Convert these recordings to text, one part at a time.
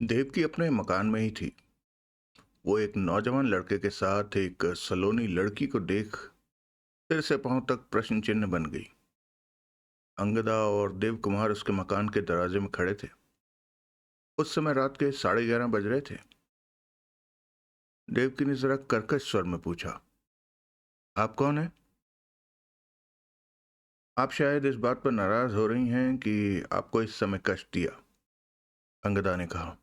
देवकी अपने मकान में ही थी। वो एक नौजवान लड़के के साथ एक सलोनी लड़की को देख सिर से पांव तक प्रश्न चिन्ह बन गई। अंगदा और देव कुमार उसके मकान के दरवाजे में खड़े थे। उस समय रात के 11:30 बज रहे थे। देवकी ने जरा कर्कश स्वर में पूछा, आप कौन हैं? आप शायद इस बात पर नाराज हो रही हैं कि आपको इस समय कष्ट दिया, अंगदा ने कहा।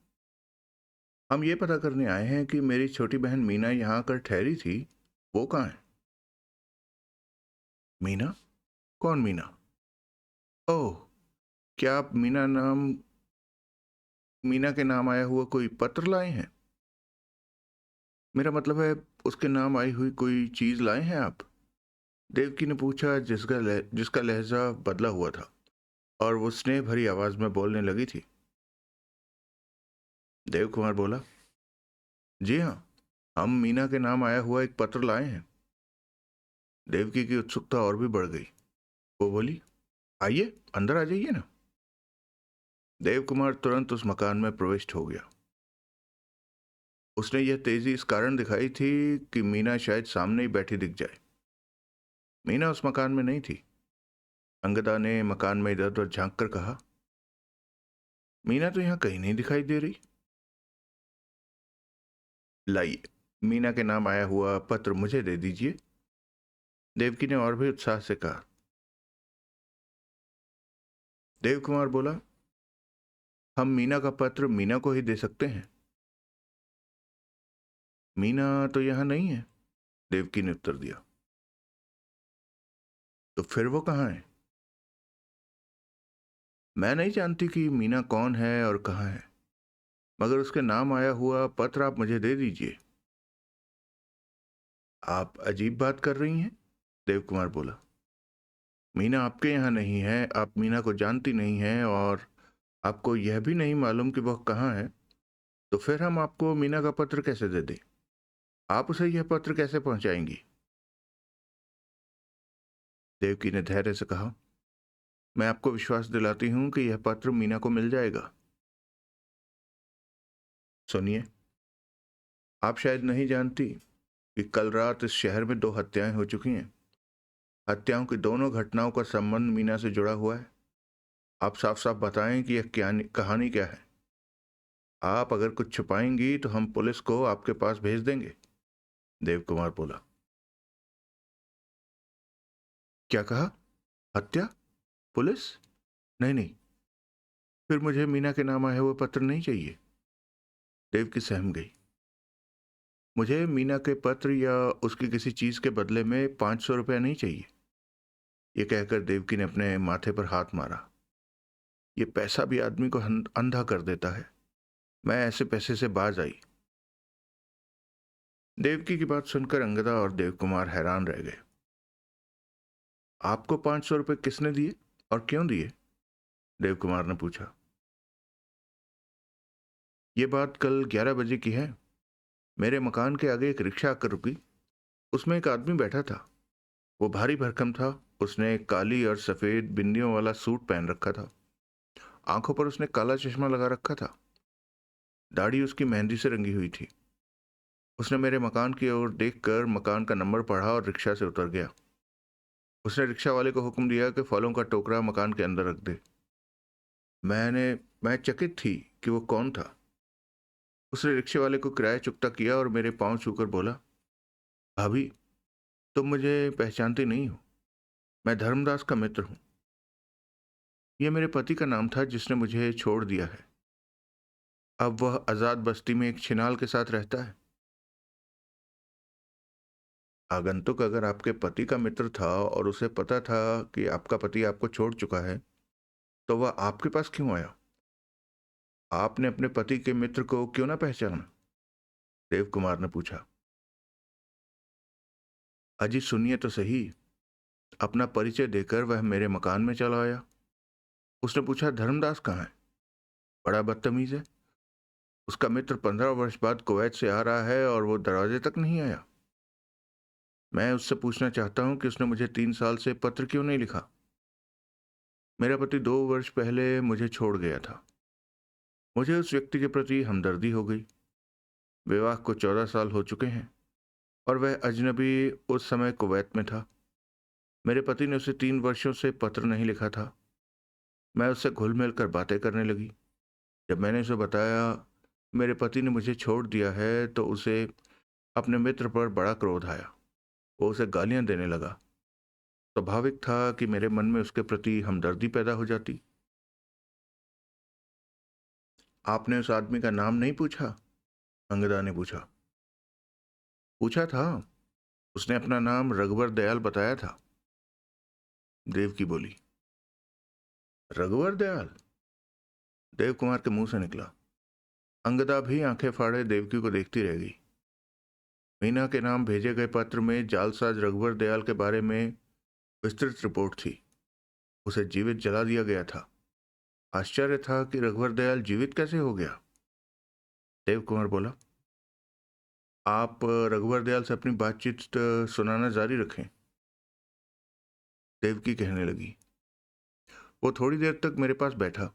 हम ये पता करने आए हैं कि मेरी छोटी बहन मीना यहाँ आकर ठहरी थी, वो कहाँ है? मीना? कौन मीना? ओह, क्या आप मीना के नाम आया हुआ कोई पत्र लाए हैं? मेरा मतलब है, उसके नाम आई हुई कोई चीज लाए हैं आप? देवकी ने पूछा, जिसका लहजा बदला हुआ था और वो स्नेह भरी आवाज में बोलने लगी थी। देव कुमार बोला, जी हाँ, हम मीना के नाम आया हुआ एक पत्र लाए हैं। देवकी की उत्सुकता और भी बढ़ गई। वो बोली, आइए, अंदर आ जाइए ना। देव कुमार तुरंत उस मकान में प्रविष्ट हो गया। उसने यह तेजी इस कारण दिखाई थी कि मीना शायद सामने ही बैठी दिख जाए। मीना उस मकान में नहीं थी। अंगदा ने मकान में इधर उधर झांक कर कहा, मीना तो यहां कहीं नहीं दिखाई दे रही। लाइए, मीना के नाम आया हुआ पत्र मुझे दे दीजिए, देवकी ने और भी उत्साह से कहा। देव कुमार बोला, हम मीना का पत्र मीना को ही दे सकते हैं। मीना तो यहां नहीं है, देवकी ने उत्तर दिया। तो फिर वो कहाँ है? मैं नहीं जानती कि मीना कौन है और कहाँ है, मगर उसके नाम आया हुआ पत्र आप मुझे दे दीजिए। आप अजीब बात कर रही हैं, देव कुमार बोला। मीना आपके यहाँ नहीं है, आप मीना को जानती नहीं हैं और आपको यह भी नहीं मालूम कि वह कहाँ है। तो फिर हम आपको मीना का पत्र कैसे दे दें? आप उसे यह पत्र कैसे पहुंचाएंगी? देवकी ने धैर्य से कहा, मैं आपको विश्वास दिलाती हूं कि यह पत्र मीना को मिल जाएगा। सुनिए, आप शायद नहीं जानती कि कल रात इस शहर में 2 हत्याएं हो चुकी हैं। हत्याओं की दोनों घटनाओं का संबंध मीना से जुड़ा हुआ है। आप साफ साफ बताएं कि यह क्या कहानी क्या है। आप अगर कुछ छुपाएंगी तो हम पुलिस को आपके पास भेज देंगे, देव कुमार बोला। क्या कहा? हत्या? पुलिस? नहीं नहीं, फिर मुझे मीना के नाम आया हुआ पत्र नहीं चाहिए। देवकी सहम गई। मुझे मीना के पत्र या उसकी किसी चीज के बदले में 500 रुपया नहीं चाहिए। यह कहकर देवकी ने अपने माथे पर हाथ मारा। ये पैसा भी आदमी को अंधा कर देता है। मैं ऐसे पैसे से बाज आई। देवकी की बात सुनकर अंगदा और देव कुमार हैरान रह गए। आपको 500 रुपये किसने दिए और क्यों दिए? देव कुमार ने पूछा। ये बात कल 11 बजे की है। मेरे मकान के आगे एक रिक्शा आकर रुकी। उसमें एक आदमी बैठा था। वो भारी भरकम था। उसने काली और सफेद बिंदियों वाला सूट पहन रखा था। आंखों पर उसने काला चश्मा लगा रखा था। दाढ़ी उसकी मेहंदी से रंगी हुई थी। उसने मेरे मकान की ओर देखकर मकान का नंबर पढ़ा और रिक्शा से उतर गया। उसने रिक्शा वाले को हुक्म दिया कि फलों का टोकरा मकान के अंदर रख दे। मैं चकित थी कि वो कौन था। उसने रिक्शे वाले को किराया चुकता किया और मेरे पांव छूकर बोला, भाभी, तुम मुझे पहचानती नहीं हो। मैं धर्मदास का मित्र हूं। यह मेरे पति का नाम था जिसने मुझे छोड़ दिया है। अब वह आजाद बस्ती में एक छिनाल के साथ रहता है। आगंतुक अगर आपके पति का मित्र था और उसे पता था कि आपका पति आपको छोड़ चुका है, तो वह आपके पास क्यों आया? आपने अपने पति के मित्र को क्यों ना पहचाना? देव कुमार ने पूछा। अजी सुनिए तो सही। अपना परिचय देकर वह मेरे मकान में चला आया। उसने पूछा, धर्मदास कहाँ है? बड़ा बदतमीज है। उसका मित्र 15 वर्ष बाद कुवैत से आ रहा है और वो दरवाजे तक नहीं आया। मैं उससे पूछना चाहता हूं कि उसने मुझे 3 साल से पत्र क्यों नहीं लिखा। मेरा पति 2 वर्ष पहले मुझे छोड़ गया था। मुझे उस व्यक्ति के प्रति हमदर्दी हो गई। विवाह को 14 साल हो चुके हैं और वह अजनबी उस समय कुवैत में था। मेरे पति ने उसे 3 वर्षों से पत्र नहीं लिखा था। मैं उससे घुल मिल कर बातें करने लगी। जब मैंने उसे बताया मेरे पति ने मुझे छोड़ दिया है तो उसे अपने मित्र पर बड़ा क्रोध आया। वो उसे गालियां देने लगा। स्वाभाविक था कि मेरे मन में उसके प्रति हमदर्दी पैदा हो जाती। आपने उस आदमी का नाम नहीं पूछा? अंगदा ने पूछा। पूछा था। उसने अपना नाम रघुवर दयाल बताया था। देवकी बोली। रघुवर दयाल? देव कुमार के मुंह से निकला। अंगदा भी आंखें फाड़े देवकी को देखती रह गई। मीना के नाम भेजे गए पत्र में जालसाज रघुवर दयाल के बारे में विस्तृत रिपोर्ट थी। उसे जीवित जला दिया गया था। आश्चर्य था कि रघुवर दयाल जीवित कैसे हो गया। देव कुमार बोला। आप रघुवर दयाल से अपनी बातचीत सुनाना जारी रखें। देवकी कहने लगी। वो थोड़ी देर तक मेरे पास बैठा।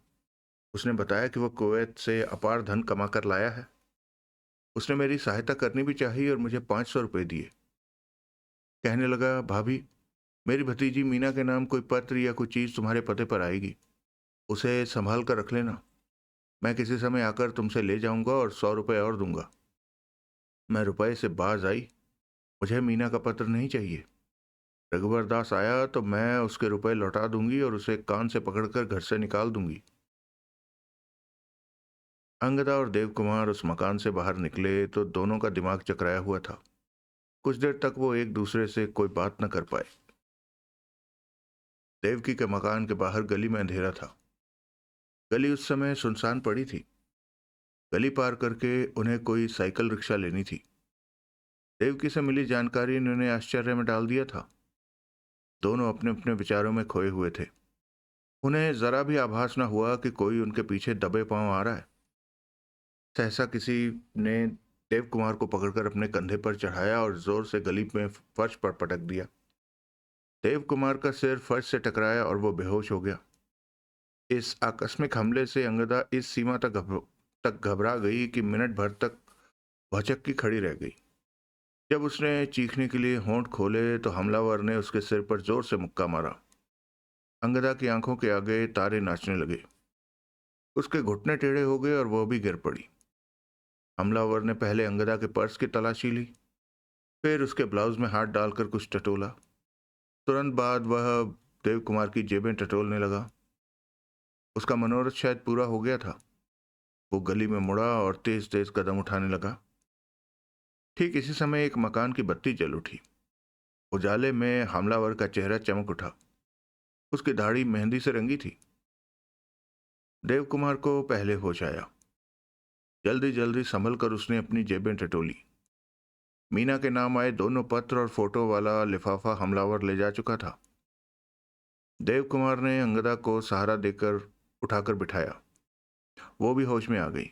उसने बताया कि वह कुवैत से अपार धन कमा कर लाया है। उसने मेरी सहायता करनी भी चाहिए और मुझे 500 रुपये दिए। कहने लगा, भाभी, मेरी भतीजी मीना के नाम कोई पत्र या कोई चीज तुम्हारे पते पर आएगी, उसे संभाल कर रख लेना। मैं किसी समय आकर तुमसे ले जाऊंगा और 100 रुपये और दूंगा। मैं रुपए से बाज आई। मुझे मीना का पत्र नहीं चाहिए। रघुवर दास आया तो मैं उसके रुपए लौटा दूंगी और उसे कान से पकड़कर घर से निकाल दूंगी। अंगदा और देव कुमार उस मकान से बाहर निकले तो दोनों का दिमाग चकराया हुआ था। कुछ देर तक वो एक दूसरे से कोई बात न कर पाए। देवकी के मकान के बाहर गली में अंधेरा था। गली उस समय सुनसान पड़ी थी। गली पार करके उन्हें कोई साइकिल रिक्शा लेनी थी। देवकी से मिली जानकारी ने उन्हें आश्चर्य में डाल दिया था। दोनों अपने अपने विचारों में खोए हुए थे। उन्हें जरा भी आभास न हुआ कि कोई उनके पीछे दबे पांव आ रहा है। सहसा किसी ने देव कुमार को पकड़कर अपने कंधे पर चढ़ाया और जोर से गली में फर्श पर पटक दिया। देव कुमार का सिर फर्श से टकराया और वो बेहोश हो गया। इस आकस्मिक हमले से अंगदा इस सीमा तक घबरा गई कि मिनट भर तक भौचक्की खड़ी रह गई। जब उसने चीखने के लिए होंठ खोले तो हमलावर ने उसके सिर पर जोर से मुक्का मारा। अंगदा की आंखों के आगे तारे नाचने लगे। उसके घुटने टेढ़े हो गए और वह भी गिर पड़ी। हमलावर ने पहले अंगदा के पर्स की तलाशी ली, फिर उसके ब्लाउज में हाथ डालकर कुछ टटोला। तुरंत बाद वह देव कुमार की जेबें टटोलने लगा। उसका मनोरथ शायद पूरा हो गया था। वो गली में मुड़ा और तेज तेज कदम उठाने लगा। ठीक इसी समय एक मकान की बत्ती जल उठी। उजाले में हमलावर का चेहरा चमक उठा। उसकी दाढ़ी मेहंदी से रंगी थी। देव कुमार को पहले होश आया। जल्दी जल्दी संभल कर उसने अपनी जेबें टटोली। मीना के नाम आए दोनों पत्र और फोटो वाला लिफाफा हमलावर ले जा चुका था। देव कुमार ने अंगदा को सहारा देकर उठाकर बिठाया। वो भी होश में आ गई।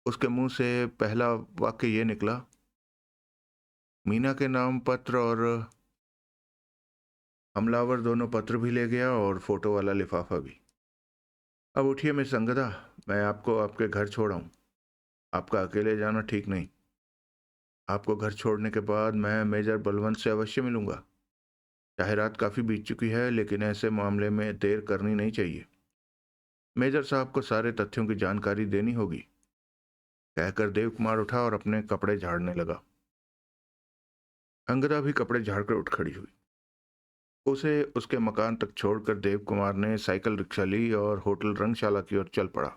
उसके मुंह से पहला वाक्य ये निकला, मीना के नाम पत्र और हमलावर दोनों पत्र भी ले गया और फोटो वाला लिफाफा भी। अब उठिए मिस अंगदा, मैं आपको आपके घर छोड़ आऊं। आपका अकेले जाना ठीक नहीं। आपको घर छोड़ने के बाद मैं मेजर बलवंत से अवश्य मिलूंगा। चाहे रात काफ़ी बीत चुकी है, लेकिन ऐसे मामले में देर करनी नहीं चाहिए। मेजर साहब को सारे तथ्यों की जानकारी देनी होगी। कहकर देव कुमार उठा और अपने कपड़े झाड़ने लगा। अंगदा भी कपड़े झाड़कर उठ खड़ी हुई। उसे उसके मकान तक छोड़कर देव कुमार ने साइकिल रिक्शा ली और होटल रंगशाला की ओर चल पड़ा।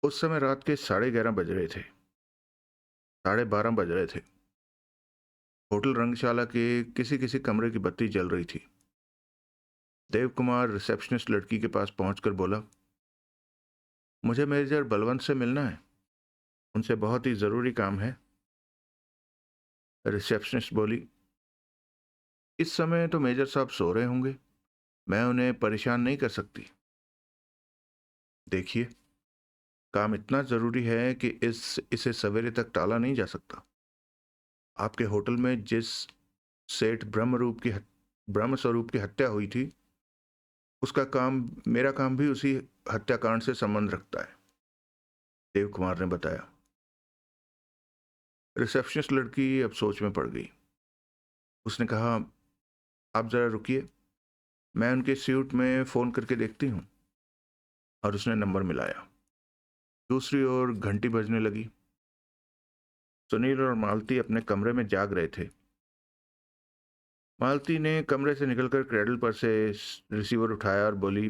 उस समय रात के 11:30 बज रहे थे। 12:30 बज रहे थे। होटल रंगशाला के किसी किसी कमरे की बत्ती जल रही थी। देव कुमार रिसेप्शनिस्ट लड़की के पास पहुंचकर बोला, मुझे मेजर बलवंत से मिलना है। उनसे बहुत ही जरूरी काम है। रिसेप्शनिस्ट बोली, इस समय तो मेजर साहब सो रहे होंगे। मैं उन्हें परेशान नहीं कर सकती। देखिए, काम इतना जरूरी है कि इसे सवेरे तक टाला नहीं जा सकता। आपके होटल में जिस सेठ ब्रह्म स्वरूप की हत्या हुई थी, उसका काम, मेरा काम भी उसी हत्याकांड से संबंध रखता है, देव कुमार ने बताया। रिसेप्शनिस्ट लड़की अब सोच में पड़ गई। उसने कहा, आप जरा रुकिए, मैं उनके स्यूट में फ़ोन करके देखती हूँ। और उसने नंबर मिलाया। दूसरी ओर घंटी बजने लगी। सुनील और मालती अपने कमरे में जाग रहे थे। मालती ने कमरे से निकलकर क्रेडल पर से रिसीवर उठाया और बोली,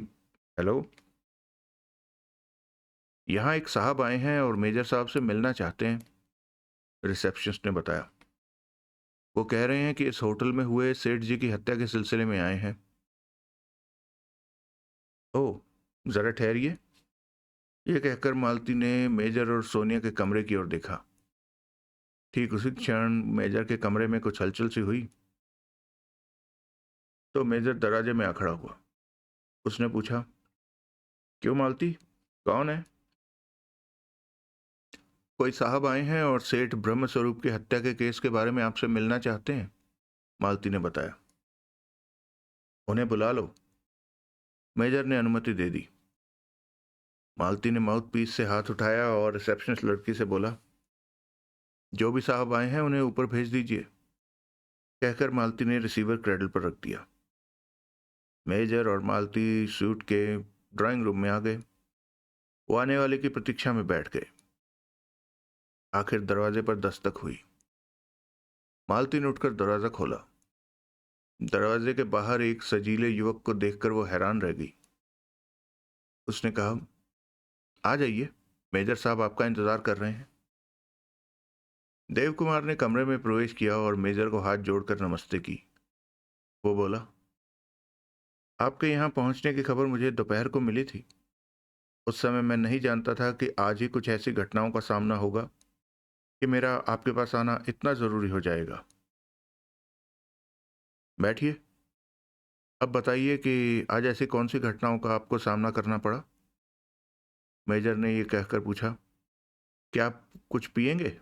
हेलो, यहाँ एक साहब आए हैं और मेजर साहब से मिलना चाहते हैं, रिसेप्शनिस्ट ने बताया। वो कह रहे हैं कि इस होटल में हुए सेठ जी की हत्या के सिलसिले में आए हैं। ओह, जरा ठहरिए, ये कहकर मालती ने मेजर और सोनिया के कमरे की ओर देखा। ठीक उसी क्षण मेजर के कमरे में कुछ हलचल सी हुई तो मेजर दरवाजे में आ खड़ा हुआ। उसने पूछा, क्यों मालती, कौन है? कोई साहब आए हैं और सेठ ब्रह्म स्वरूप की हत्या के केस के बारे में आपसे मिलना चाहते हैं, मालती ने बताया। उन्हें बुला लो, मेजर ने अनुमति दे दी। मालती ने माउथ पीस से हाथ उठाया और रिसेप्शनिस्ट लड़की से बोला, जो भी साहब आए हैं उन्हें ऊपर भेज दीजिए, कहकर मालती ने रिसीवर क्रेडल पर रख दिया। मेजर और मालती सूट के ड्राइंग रूम में आ गए। वो आने वाले की प्रतीक्षा में बैठ गए। आखिर दरवाजे पर दस्तक हुई। मालती ने उठकर दरवाजा खोला। दरवाजे के बाहर एक सजीले युवक को देखकर वो हैरान रह गई। उसने कहा, आ जाइए, मेजर साहब आपका इंतजार कर रहे हैं। देव कुमार ने कमरे में प्रवेश किया और मेजर को हाथ जोड़कर नमस्ते की। वो बोला, आपके यहाँ पहुंचने की खबर मुझे दोपहर को मिली थी। उस समय मैं नहीं जानता था कि आज ही कुछ ऐसी घटनाओं का सामना होगा कि मेरा आपके पास आना इतना जरूरी हो जाएगा। बैठिए, अब बताइए कि आज ऐसी कौन सी घटनाओं का आपको सामना करना पड़ा? मेजर ने यह कहकर पूछा, क्या आप कुछ पिएंगे?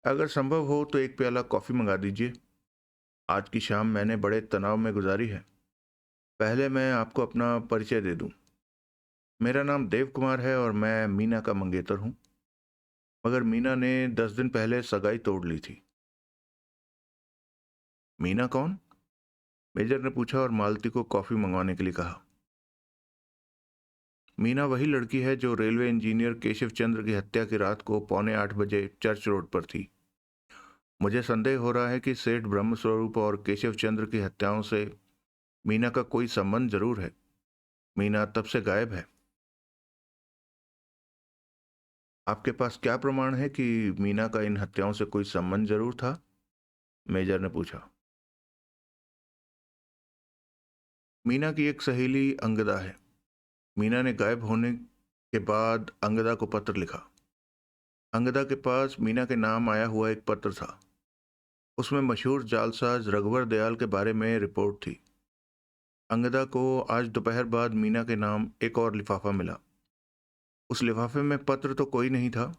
अगर संभव हो तो एक प्याला कॉफी मंगा दीजिए। आज की शाम मैंने बड़े तनाव में गुजारी है। पहले मैं आपको अपना परिचय दे दूं। मेरा नाम देव कुमार है और मैं मीना का मंगेतर हूं। मगर मीना ने 10 दिन पहले सगाई तोड़ ली थी। मीना कौन? मेजर ने पूछा और मालती को कॉफी मंगवाने के लिए कहा। मीना वही लड़की है जो रेलवे इंजीनियर केशव चंद्र की हत्या की रात को 7:45 चर्च रोड पर थी। मुझे संदेह हो रहा है कि सेठ ब्रह्मस्वरूप और केशव चंद्र की हत्याओं से मीना का कोई संबंध जरूर है। मीना तब से गायब है। आपके पास क्या प्रमाण है कि मीना का इन हत्याओं से कोई संबंध जरूर था? मेजर ने पूछा। मीना की एक सहेली अंगदा है। मीना ने गायब होने के बाद अंगदा को पत्र लिखा। अंगदा के पास मीना के नाम आया हुआ एक पत्र था। उसमें मशहूर जालसाज रघुवर दयाल के बारे में रिपोर्ट थी। अंगदा को आज दोपहर बाद मीना के नाम एक और लिफाफा मिला। उस लिफाफे में पत्र तो कोई नहीं था,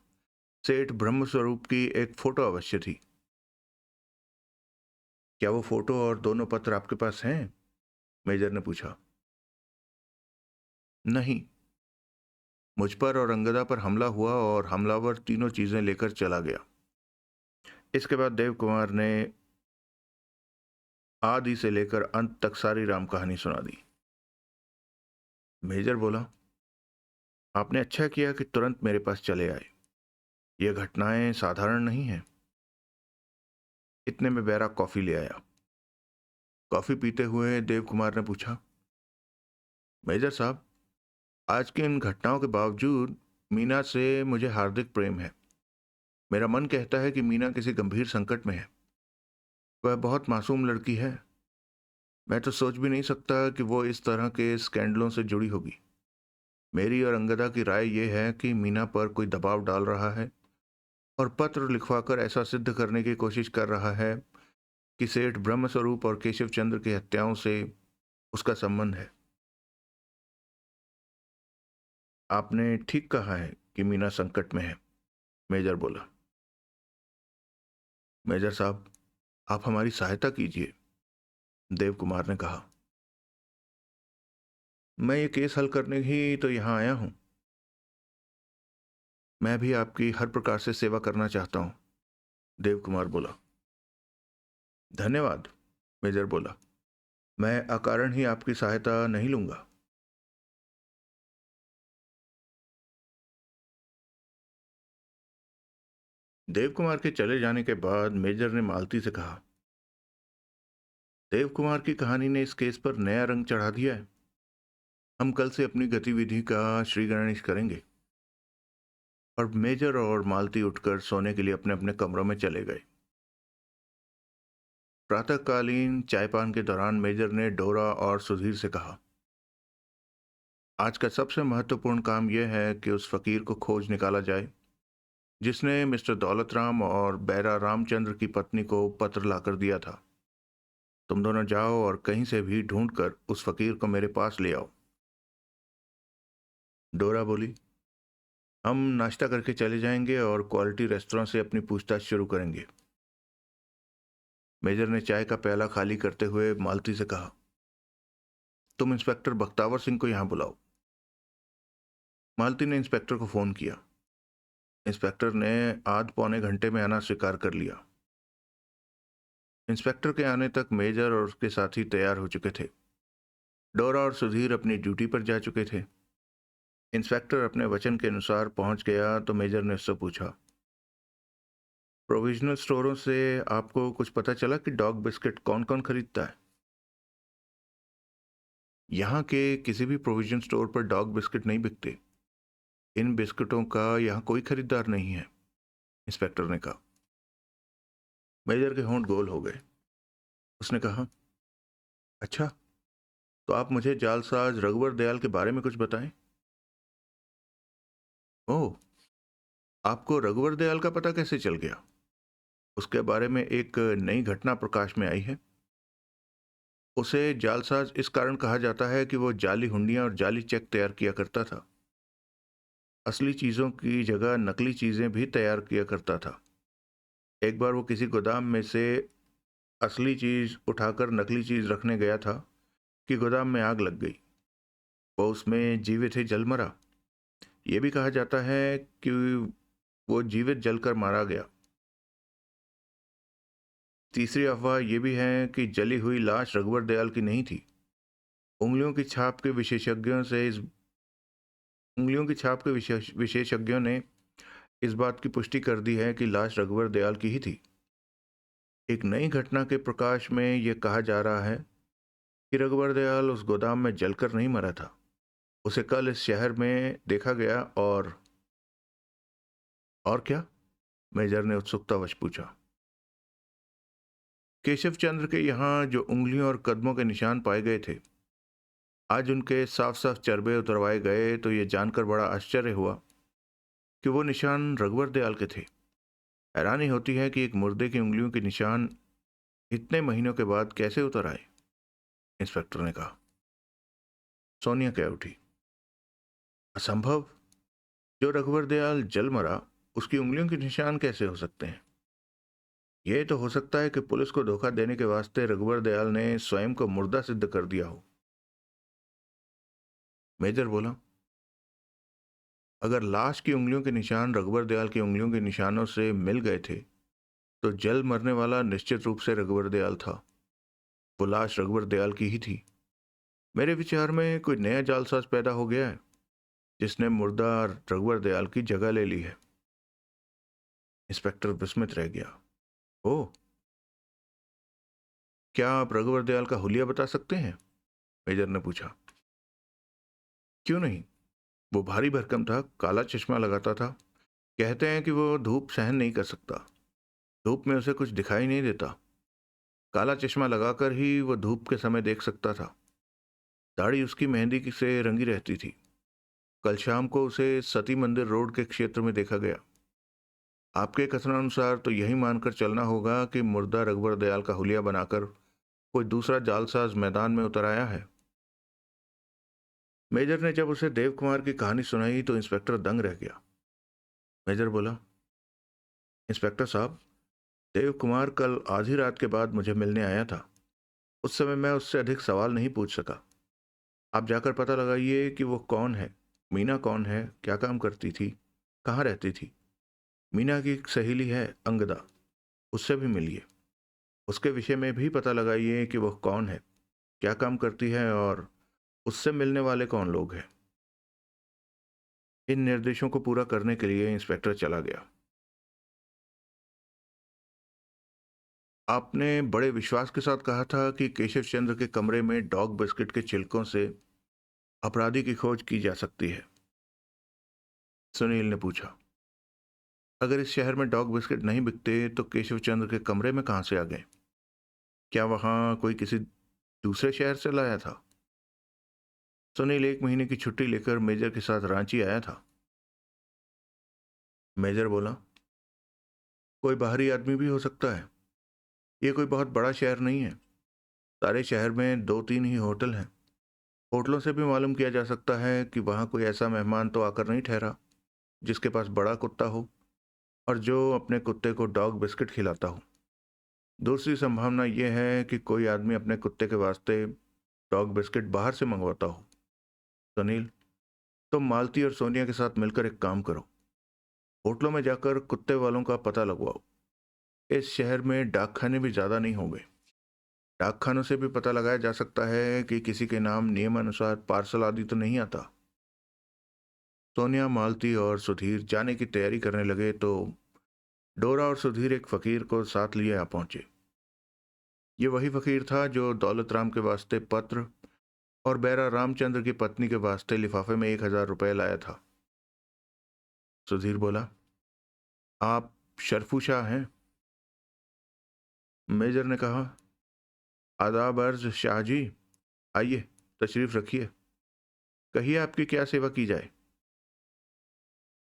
सेठ ब्रह्मस्वरूप की एक फोटो अवश्य थी। क्या वो फोटो और दोनों पत्र आपके पास हैं? मेजर ने पूछा। नहीं, मुझ पर और अंगदा पर हमला हुआ और हमलावर तीनों चीजें लेकर चला गया। इसके बाद देव कुमार ने आदि से लेकर अंत तक सारी राम कहानी सुना दी। मेजर बोला, आपने अच्छा किया कि तुरंत मेरे पास चले आए। ये घटनाएं साधारण नहीं हैं। इतने में बैरा कॉफी ले आया। कॉफी पीते हुए देव कुमार ने पूछा, मेजर साहब, आज की इन घटनाओं के बावजूद मीना से मुझे हार्दिक प्रेम है। मेरा मन कहता है कि मीना किसी गंभीर संकट में है। वह बहुत मासूम लड़की है। मैं तो सोच भी नहीं सकता कि वो इस तरह के स्कैंडलों से जुड़ी होगी। मेरी और अंगदा की राय यह है कि मीना पर कोई दबाव डाल रहा है और पत्र लिखवाकर ऐसा सिद्ध करने की कोशिश कर रहा है कि सेठ ब्रह्मस्वरूप और केशव चंद्र की हत्याओं से उसका संबंध है। आपने ठीक कहा है कि मीना संकट में है, मेजर बोला। मेजर साहब, आप हमारी सहायता कीजिए, देव कुमार ने कहा। मैं ये केस हल करने ही तो यहाँ आया हूँ। मैं भी आपकी हर प्रकार से सेवा करना चाहता हूँ, देव कुमार बोला। धन्यवाद, मेजर बोला। मैं अकारण ही आपकी सहायता नहीं लूंगा। देव कुमार के चले जाने के बाद मेजर ने मालती से कहा, देव कुमार की कहानी ने इस केस पर नया रंग चढ़ा दिया है। हम कल से अपनी गतिविधि का श्री गणेश करेंगे। और मेजर और मालती उठकर सोने के लिए अपने अपने कमरों में चले गए। प्रातःकालीन चायपान के दौरान मेजर ने डोरा और सुधीर से कहा, आज का सबसे महत्वपूर्ण काम यह है कि उस फकीर को खोज निकाला जाए जिसने मिस्टर दौलतराम और बैरा रामचंद्र की पत्नी को पत्र लाकर दिया था। तुम दोनों जाओ और कहीं से भी ढूंढकर उस फकीर को मेरे पास ले आओ। डोरा बोली, हम नाश्ता करके चले जाएंगे और क्वालिटी रेस्टोरेंट से अपनी पूछताछ शुरू करेंगे। मेजर ने चाय का प्याला खाली करते हुए मालती से कहा, तुम इंस्पेक्टर बख्तावर सिंह को यहां बुलाओ। मालती ने इंस्पेक्टर को फोन किया। इंस्पेक्टर ने आध पौने घंटे में आना स्वीकार कर लिया। इंस्पेक्टर के आने तक मेजर और उसके साथी तैयार हो चुके थे। डोरा और सुधीर अपनी ड्यूटी पर जा चुके थे। इंस्पेक्टर अपने वचन के अनुसार पहुंच गया तो मेजर ने उससे पूछा, प्रोविजनल स्टोरों से आपको कुछ पता चला कि डॉग बिस्किट कौन कौन खरीदता है? यहाँ के किसी भी प्रोविजन स्टोर पर डॉग बिस्किट नहीं बिकते। इन बिस्किटों का यहाँ कोई खरीदार नहीं है, इंस्पेक्टर ने कहा। मेजर के होंठ गोल हो गए। उसने कहा, अच्छा, तो आप मुझे जालसाज रघुवर दयाल के बारे में कुछ बताएं। ओह, आपको रघुवर दयाल का पता कैसे चल गया? उसके बारे में एक नई घटना प्रकाश में आई है। उसे जालसाज इस कारण कहा जाता है कि वो जाली हुंडियां और जाली चेक तैयार किया करता था। असली चीजों की जगह नकली चीजें भी तैयार किया करता था। एक बार वो किसी गोदाम में से असली चीज उठाकर नकली चीज रखने गया था कि गोदाम में आग लग गई। वो उसमें जीवित ही जल मरा। ये भी कहा जाता है कि वो जीवित जलकर मारा गया। तीसरी अफवाह यह भी है कि जली हुई लाश रघुवर दयाल की नहीं थी। उंगलियों की छाप के विशेषज्ञों से इस उंगलियों की छाप के विशेषज्ञों ने इस बात की पुष्टि कर दी है कि लाश रघुवर दयाल की ही थी। एक नई घटना के प्रकाश में यह कहा जा रहा है कि रघुवर दयाल उस गोदाम में जलकर नहीं मरा था। उसे कल इस शहर में देखा गया। और क्या? मेजर ने उत्सुकतावश पूछा। केशव चंद्र के यहाँ जो उंगलियों और कदमों के निशान पाए गए थे, आज उनके साफ साफ चरबे उतरवाए गए तो ये जानकर बड़ा आश्चर्य हुआ कि वो निशान रघुवर दयाल के थे। हैरानी होती है कि एक मुर्दे की उंगलियों के निशान इतने महीनों के बाद कैसे उतर आए, इंस्पेक्टर ने कहा। सोनिया कह उठी, असंभव। जो रघुवर दयाल जल मरा उसकी उंगलियों के निशान कैसे हो सकते हैं? यह तो हो सकता है कि पुलिस को धोखा देने के वास्ते रघुवर दयाल ने स्वयं को मुर्दा सिद्ध कर दिया हो। मेजर बोला, अगर लाश की उंगलियों के निशान रघुवर दयाल की उंगलियों के निशानों से मिल गए थे तो जल मरने वाला निश्चित रूप से रघुवर दयाल था। वो लाश रघुवर दयाल की ही थी। मेरे विचार में कोई नया जालसाज पैदा हो गया है जिसने मुर्दा रघुवर दयाल की जगह ले ली है। इंस्पेक्टर विस्मित रह गया। ओह, क्या आप रघुवर दयाल का हुलिया बता सकते हैं? मेजर ने पूछा। क्यों नहीं। वो भारी भरकम था, काला चश्मा लगाता था। कहते हैं कि वो धूप सहन नहीं कर सकता। धूप में उसे कुछ दिखाई नहीं देता। काला चश्मा लगाकर ही वो धूप के समय देख सकता था। दाढ़ी उसकी मेहंदी से रंगी रहती थी। कल शाम को उसे सती मंदिर रोड के क्षेत्र में देखा गया। आपके कथनानुसार तो यही मानकर चलना होगा कि मुर्दा रघुवर दयाल का हुलिया बनाकर कोई दूसरा जालसाज मैदान में उतर आया है। मेजर ने जब उसे देव कुमार की कहानी सुनाई तो इंस्पेक्टर दंग रह गया। मेजर बोला, इंस्पेक्टर साहब, देव कुमार कल आधी रात के बाद मुझे मिलने आया था। उस समय मैं उससे अधिक सवाल नहीं पूछ सका। आप जाकर पता लगाइए कि वो कौन है, मीना कौन है, क्या काम करती थी, कहाँ रहती थी। मीना की एक सहेली है अंगदा, उससे भी मिलिए। उसके विषय में भी पता लगाइए कि वह कौन है, क्या काम करती है और उससे मिलने वाले कौन लोग हैं। इन निर्देशों को पूरा करने के लिए इंस्पेक्टर चला गया। आपने बड़े विश्वास के साथ कहा था कि केशव चंद्र के कमरे में डॉग बिस्किट के छिलकों से अपराधी की खोज की जा सकती है, सुनील ने पूछा। अगर इस शहर में डॉग बिस्किट नहीं बिकते तो केशव चंद्र के कमरे में कहां से आ गए? क्या वहां कोई किसी दूसरे शहर से लाया था? सुनील 1 महीने की छुट्टी लेकर मेजर के साथ रांची आया था। मेजर बोला, कोई बाहरी आदमी भी हो सकता है। ये कोई बहुत बड़ा शहर नहीं है। सारे शहर में 2-3 ही होटल हैं। होटलों से भी मालूम किया जा सकता है कि वहां कोई ऐसा मेहमान तो आकर नहीं ठहरा जिसके पास बड़ा कुत्ता हो और जो अपने कुत्ते को डॉग बिस्किट खिलाता हो। दूसरी संभावना यह है कि कोई आदमी अपने कुत्ते के वास्ते डॉग बिस्किट बाहर से मंगवाता हो। सुनील, तुम मालती और सोनिया के साथ मिलकर एक काम करो। होटलों में जाकर कुत्ते वालों का पता लगवाओ। इस शहर में डाकखाने भी ज्यादा नहीं होंगे। डाकखानों से भी पता लगाया जा सकता है कि किसी के नाम नियमानुसार पार्सल आदि तो नहीं आता। सोनिया, मालती और सुधीर जाने की तैयारी करने लगे तो डोरा और सुधीर एक फकीर को साथ लिए आ पहुंचे। ये वही फकीर था जो दौलत राम के वास्ते पत्र और बैरा रामचंद्र की पत्नी के वास्ते लिफाफे में 1,000 रुपए लाया था। सुधीर बोला, आप शरफू शाह हैं? मेजर ने कहा, आदाब अर्ज शाह जी। आइए, तशरीफ रखिए। कहिए आपकी क्या सेवा की जाए?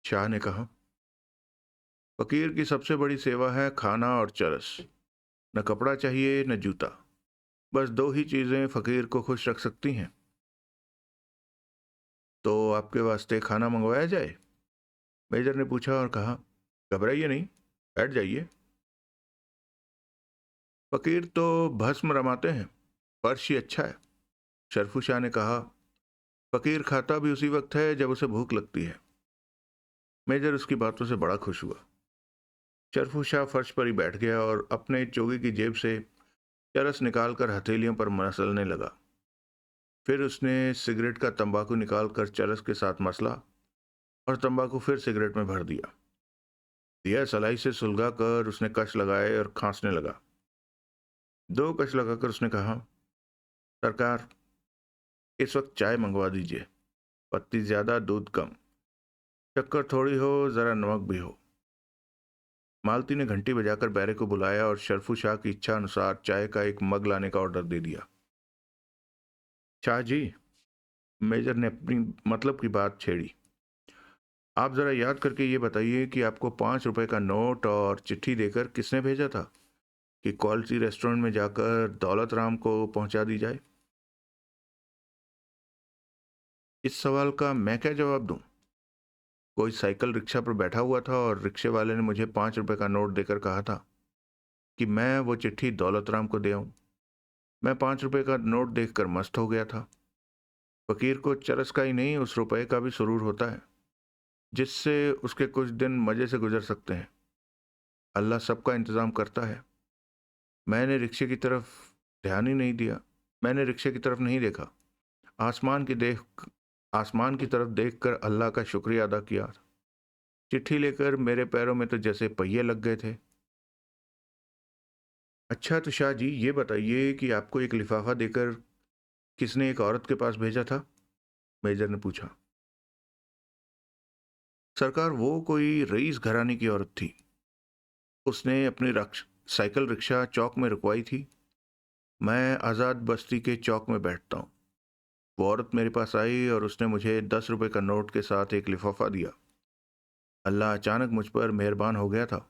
शाह ने कहा, फकीर की सबसे बड़ी सेवा है खाना और चरस। न कपड़ा चाहिए न जूता। बस 2 ही चीजें फकीर को खुश रख सकती हैं। तो आपके वास्ते खाना मंगवाया जाए? मेजर ने पूछा और कहा, घबराइए नहीं, बैठ जाइए। फकीर तो भस्म रमाते हैं, फर्श ही अच्छा है। शरफू शाह ने कहा, फकीर खाता भी उसी वक्त है जब उसे भूख लगती है। मेजर उसकी बातों से बड़ा खुश हुआ। शरफू शाह फर्श पर ही बैठ गया और अपने चोगे की जेब से चरस निकालकर हथेलियों पर मसलने लगा। फिर उसने सिगरेट का तंबाकू निकालकर चरस के साथ मसला और तंबाकू फिर सिगरेट में भर दिया। दिया सलाई से सुलगा कर उसने कश लगाए और खांसने लगा। 2 कश लगाकर उसने कहा, सरकार, इस वक्त चाय मंगवा दीजिए। पत्ती ज्यादा, दूध कम, शक्कर थोड़ी हो, जरा नमक भी हो। मालती ने घंटी बजाकर बैरे को बुलाया और शरफू शाह की इच्छा अनुसार चाय का एक मग लाने का ऑर्डर दे दिया। शाह जी, मेजर ने अपनी मतलब की बात छेड़ी, आप जरा याद करके ये बताइए कि आपको 5 रुपए का नोट और चिट्ठी देकर किसने भेजा था कि क्वालिटी रेस्टोरेंट में जाकर दौलत राम को पहुंचा दी जाए? इस सवाल का मैं क्या जवाब दूं? कोई साइकिल रिक्शा पर बैठा हुआ था और रिक्शे वाले ने मुझे 5 रुपए का नोट देकर कहा था कि मैं वो चिट्ठी दौलत राम को दे आऊं। मैं 5 रुपए का नोट देखकर मस्त हो गया था। फकीर को चरस का ही नहीं, उस रुपए का भी सुरूर होता है जिससे उसके कुछ दिन मजे से गुजर सकते हैं। अल्लाह सबका इंतजाम करता है। मैंने रिक्शे की तरफ ध्यान ही नहीं दिया। मैंने रिक्शे की तरफ नहीं देखा। आसमान की देख आसमान की तरफ देखकर अल्लाह का शुक्रिया अदा किया। चिट्ठी लेकर मेरे पैरों में तो जैसे पहिए लग गए थे। अच्छा तो शाह जी, ये बताइए कि आपको एक लिफाफा देकर किसने एक औरत के पास भेजा था? मेजर ने पूछा। सरकार, वो कोई रईस घराने की औरत थी। उसने अपनी साइकिल रिक्शा चौक में रुकवाई थी। मैं आज़ाद बस्ती के चौक में बैठता हूँ। वो औरत मेरे पास आई और उसने मुझे 10 रुपए का नोट के साथ एक लिफाफा दिया। अल्लाह अचानक मुझ पर मेहरबान हो गया था।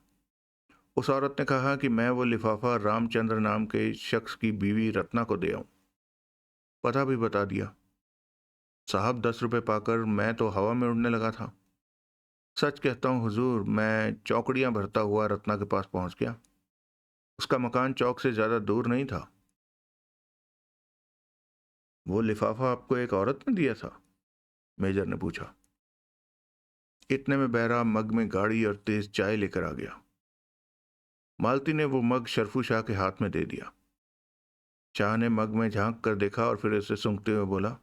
उस औरत ने कहा कि मैं वो लिफाफा रामचंद्र नाम के शख्स की बीवी रत्ना को दे आऊं। पता भी बता दिया। साहब, 10 रुपए पाकर मैं तो हवा में उड़ने लगा था। सच कहता हूँ हुजूर, मैं चौकड़ियां भरता हुआ रत्ना के पास पहुंच गया। उसका मकान चौक से ज्यादा दूर नहीं था। वो लिफाफा आपको एक औरत ने दिया था? मेजर ने पूछा। इतने में बहरा मग में गाढ़ी और तेज चाय लेकर आ गया। मालती ने वो मग शरफू शाह के हाथ में दे दिया। शाह ने मग में झांक कर देखा और फिर उसे सूंघते हुए बोला,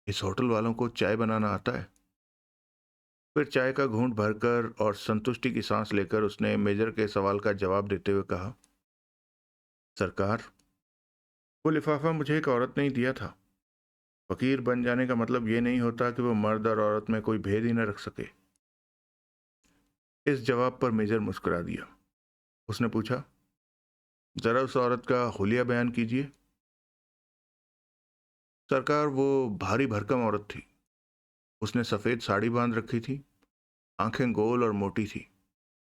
इस होटल वालों को चाय बनाना आता है। फिर चाय का घूंट भरकर और संतुष्टि की सांस लेकर उसने मेजर के सवाल का जवाब देते हुए कहा, सरकार, वो लिफाफा मुझे एक औरत ने ही दिया था। फकीर बन जाने का मतलब ये नहीं होता कि वो मर्द और औरत में कोई भेद ही न रख सके। इस जवाब पर मेजर मुस्कुरा दिया। उसने पूछा, जरा उस औरत का हुलिया बयान कीजिए। सरकार, वो भारी भरकम औरत थी। उसने सफेद साड़ी बांध रखी थी। आंखें गोल और मोटी थी।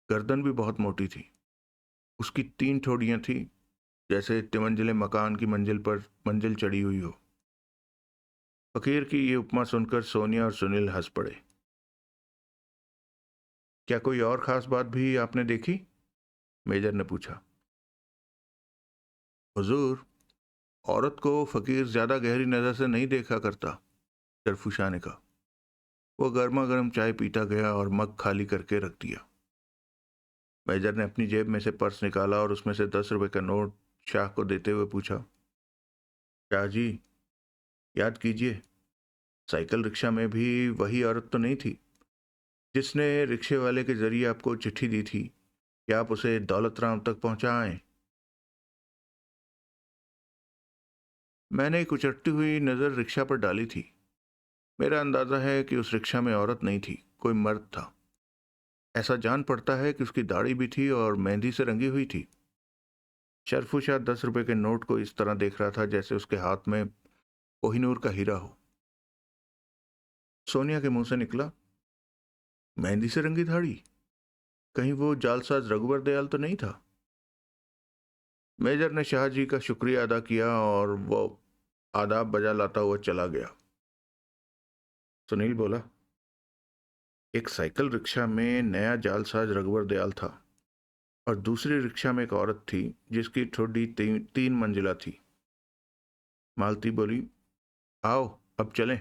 गर्दन भी बहुत मोटी थी। उसकी 3 ठोड़ियां थी, जैसे तिमंजिले मकान की मंजिल पर मंजिल चढ़ी हुई हो। फकीर की ये उपमा सुनकर सोनिया और सुनील हंस पड़े। क्या कोई और खास बात भी आपने देखी? मेजर ने पूछा। हुजूर, औरत को फकीर ज्यादा गहरी नजर से नहीं देखा करता, शरफुशाह ने कहा। वो गर्मा गर्म चाय पीता गया और मग खाली करके रख दिया। मेजर ने अपनी जेब में से पर्स निकाला और उसमें से 10 रुपए का नोट शाह को देते हुए पूछा, शाह जी, याद कीजिए, साइकिल रिक्शा में भी वही औरत तो नहीं थी जिसने रिक्शे वाले के जरिए आपको चिट्ठी दी थी कि आप उसे दौलत राम तक पहुंचाएं? मैंने एक उचटती हुई नजर रिक्शा पर डाली थी। मेरा अंदाजा है कि उस रिक्शा में औरत नहीं थी, कोई मर्द था। ऐसा जान पड़ता है कि उसकी दाढ़ी भी थी और मेहंदी से रंगी हुई थी। शरफुशाह 10 रुपए के नोट को इस तरह देख रहा था जैसे उसके हाथ में कोहिनूर का हीरा हो। सोनिया के मुंह से निकला, मेहंदी से रंगी दाढ़ी? कहीं वो जालसाज रघुवर दयाल तो नहीं था? मेजर ने शाह जी का शुक्रिया अदा किया और वो आदाब बजा लाता हुआ चला गया। सुनील बोला, एक साइकिल रिक्शा में नया जालसाज रघुवर दयाल था और दूसरी रिक्शा में एक औरत थी जिसकी ठुड्डी 3 मंजिला थी। मालती बोली, आओ अब चलें।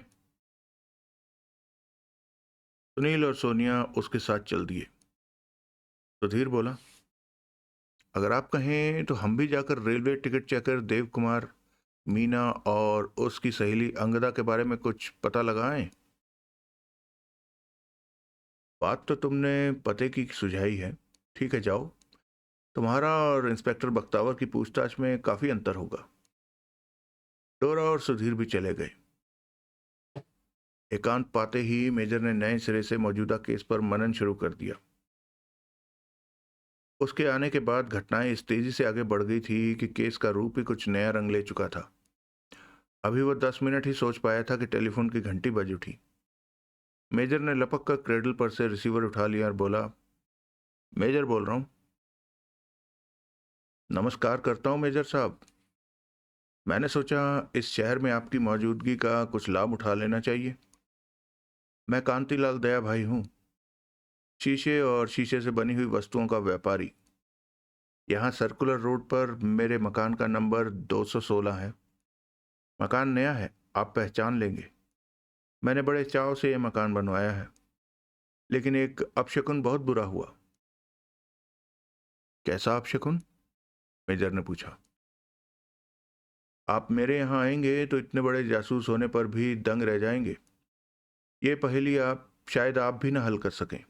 सुनील और सोनिया उसके साथ चल दिए। सुधीर बोला, अगर आप कहें तो हम भी जाकर railway ticket checker Dev Kumar, Meena और उसकी सहेली अंगदा के बारे में कुछ पता लगाएं। बात तो तुमने पते की सुझाई है। ठीक है, जाओ। तुम्हारा और इंस्पेक्टर बख्तावर की पूछताछ में काफी अंतर होगा। डोरा और सुधीर भी चले गए। एकांत पाते ही मेजर ने नए सिरे से मौजूदा केस पर मनन शुरू कर दिया। उसके आने के बाद घटनाएं इस तेजी से आगे बढ़ गई थी कि केस का रूप ही कुछ नया रंग ले चुका था। अभी वह 10 मिनट ही सोच पाया था कि टेलीफोन की घंटी बज उठी। मेजर ने लपक कर क्रेडल पर से रिसीवर उठा लिया और बोला, मेजर बोल रहा हूं। नमस्कार करता हूं मेजर साहब। मैंने सोचा इस शहर में आपकी मौजूदगी का कुछ लाभ उठा लेना चाहिए। मैं कांतिलाल दया भाई हूं, शीशे और शीशे से बनी हुई वस्तुओं का व्यापारी। यहाँ सर्कुलर रोड पर मेरे मकान का नंबर 216 है। मकान नया है, आप पहचान लेंगे। मैंने बड़े चाव से यह मकान बनवाया है, लेकिन एक अपशकुन बहुत बुरा हुआ। कैसा अपशकुन? मेजर ने पूछा। आप मेरे यहाँ आएंगे तो इतने बड़े जासूस होने पर भी दंग रह जाएंगे। ये पहेली शायद आप भी ना हल कर सकें।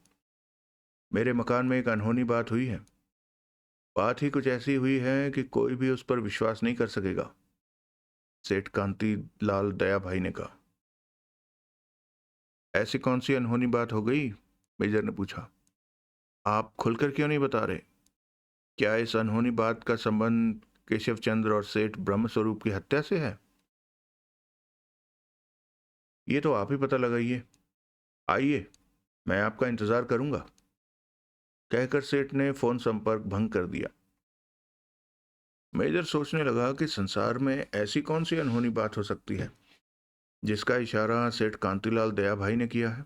मेरे मकान में एक अनहोनी बात हुई है। बात ही कुछ ऐसी हुई है कि कोई भी उस पर विश्वास नहीं कर सकेगा, सेठ कांति लाल दया भाई ने कहा। ऐसी कौन सी अनहोनी बात हो गई? मेजर ने पूछा। आप खुलकर क्यों नहीं बता रहे? क्या इस अनहोनी बात का संबंध केशव चंद्र और सेठ ब्रह्मस्वरूप की हत्या से है? ये तो आप ही पता लगाइए। आइए, मैं आपका इंतजार करूंगा, कहकर सेठ ने फोन संपर्क भंग कर दिया। मेजर सोचने लगा कि संसार में ऐसी कौन सी अनहोनी बात हो सकती है जिसका इशारा सेठ कांतिलाल दया भाई ने किया है।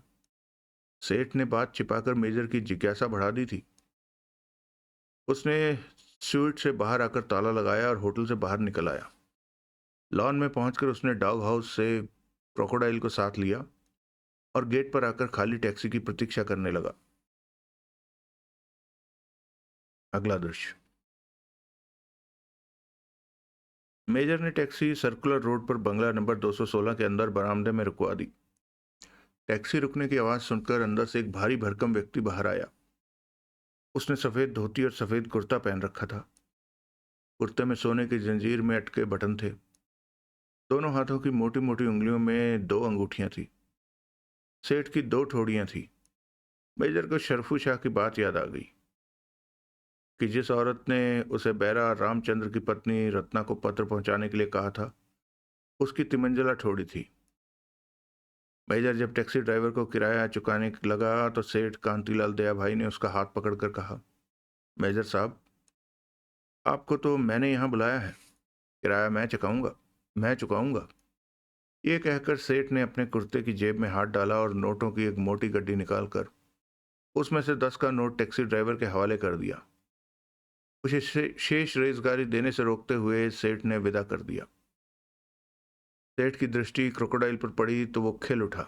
सेठ ने बात छिपाकर मेजर की जिज्ञासा बढ़ा दी थी। उसने स्यूट से बाहर आकर ताला लगाया और होटल से बाहर निकल आया। लॉन में पहुंचकर उसने डॉग हाउस से क्रोकोडाइल को साथ लिया और गेट पर आकर खाली टैक्सी की प्रतीक्षा करने लगा। अगला दृश्य। मेजर ने टैक्सी सर्कुलर रोड पर बंगला नंबर 216 के अंदर बरामदे में रुकवा दी। टैक्सी रुकने की आवाज सुनकर अंदर से एक भारी भरकम व्यक्ति बाहर आया। उसने सफेद धोती और सफेद कुर्ता पहन रखा था। कुर्ते में सोने की जंजीर में अटके बटन थे। दोनों हाथों की मोटी मोटी उंगलियों में 2 अंगूठियां थी। सेठ की 2 ठोड़ियां थी। मेजर को शरफू शाह की बात याद आ गई कि जिस औरत ने उसे बैरा रामचंद्र की पत्नी रत्ना को पत्र पहुंचाने के लिए कहा था, उसकी तिमंजला ठोड़ी थी। मेजर जब टैक्सी ड्राइवर को किराया चुकाने लगा तो सेठ कांतीलाल दया भाई ने उसका हाथ पकड़कर कहा, मेजर साहब, आपको तो मैंने यहां बुलाया है, किराया मैं चुकाऊंगा। ये कहकर सेठ ने अपने कुर्ते की जेब में हाथ डाला और नोटों की एक मोटी गड्डी निकालकर उसमें से 10 का नोट टैक्सी ड्राइवर के हवाले कर दिया। उसे शेष रेजगारी देने से रोकते हुए सेठ ने विदा कर दिया। सेठ की दृष्टि क्रोकोडाइल पर पड़ी तो वो खिल उठा।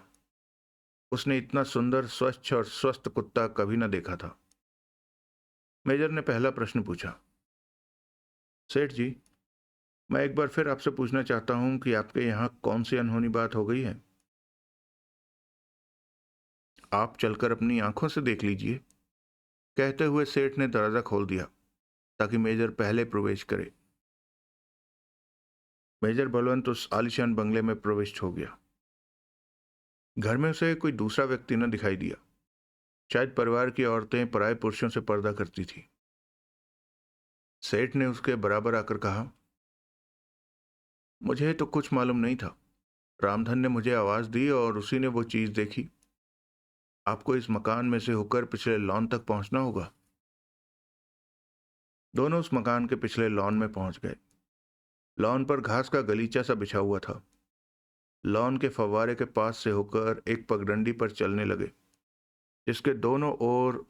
उसने इतना सुंदर, स्वच्छ और स्वस्थ कुत्ता कभी न देखा था। मेजर ने पहला प्रश्न पूछा, सेठ जी, मैं एक बार फिर आपसे पूछना चाहता हूं कि आपके यहाँ कौन सी अनहोनी बात हो गई है? आप चलकर अपनी आंखों से देख लीजिए। कहते हुए सेठ ने दरवाजा खोल दिया ताकि मेजर पहले प्रवेश करे। मेजर बलवंत उस आलीशान बंगले में प्रविष्ट हो गया। घर में उसे कोई दूसरा व्यक्ति न दिखाई दिया। शायद परिवार की औरतें पराये पुरुषों से पर्दा करती थी। सेठ ने उसके बराबर आकर कहा, मुझे तो कुछ मालूम नहीं था। रामधन ने मुझे आवाज दी और उसी ने वो चीज देखी। आपको इस मकान में से होकर पिछले लॉन तक पहुंचना होगा। दोनों उस मकान के पिछले लॉन में पहुंच गए। लॉन पर घास का गलीचा सा बिछा हुआ था। लॉन के फव्वारे के पास से होकर एक पगडंडी पर चलने लगे, जिसके दोनों ओर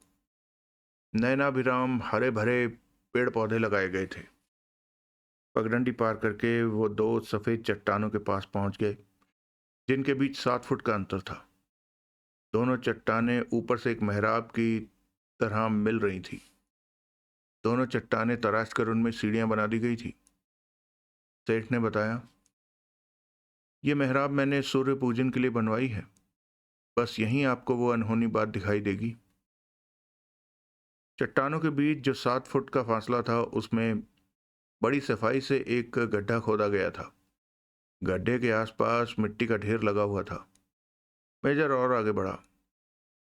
नयनाभिराम हरे भरे पेड़ पौधे लगाए गए थे। पगडंडी पार करके वो 2 सफेद चट्टानों के पास पहुंच गए, जिनके बीच 7 फुट का अंतर था। दोनों चट्टानें ऊपर से एक मेहराब की तरह मिल रही थी। दोनों चट्टानें तराश कर उनमें सीढ़ियां बना दी गई थी। सेठ ने बताया, ये मेहराब मैंने सूर्य पूजन के लिए बनवाई है। बस यहीं आपको वो अनहोनी बात दिखाई देगी। चट्टानों के बीच जो 7 फुट का फासला था, उसमें बड़ी सफाई से एक गड्ढा खोदा गया था। गड्ढे के आसपास मिट्टी का ढेर लगा हुआ था। मेजर और आगे बढ़ा।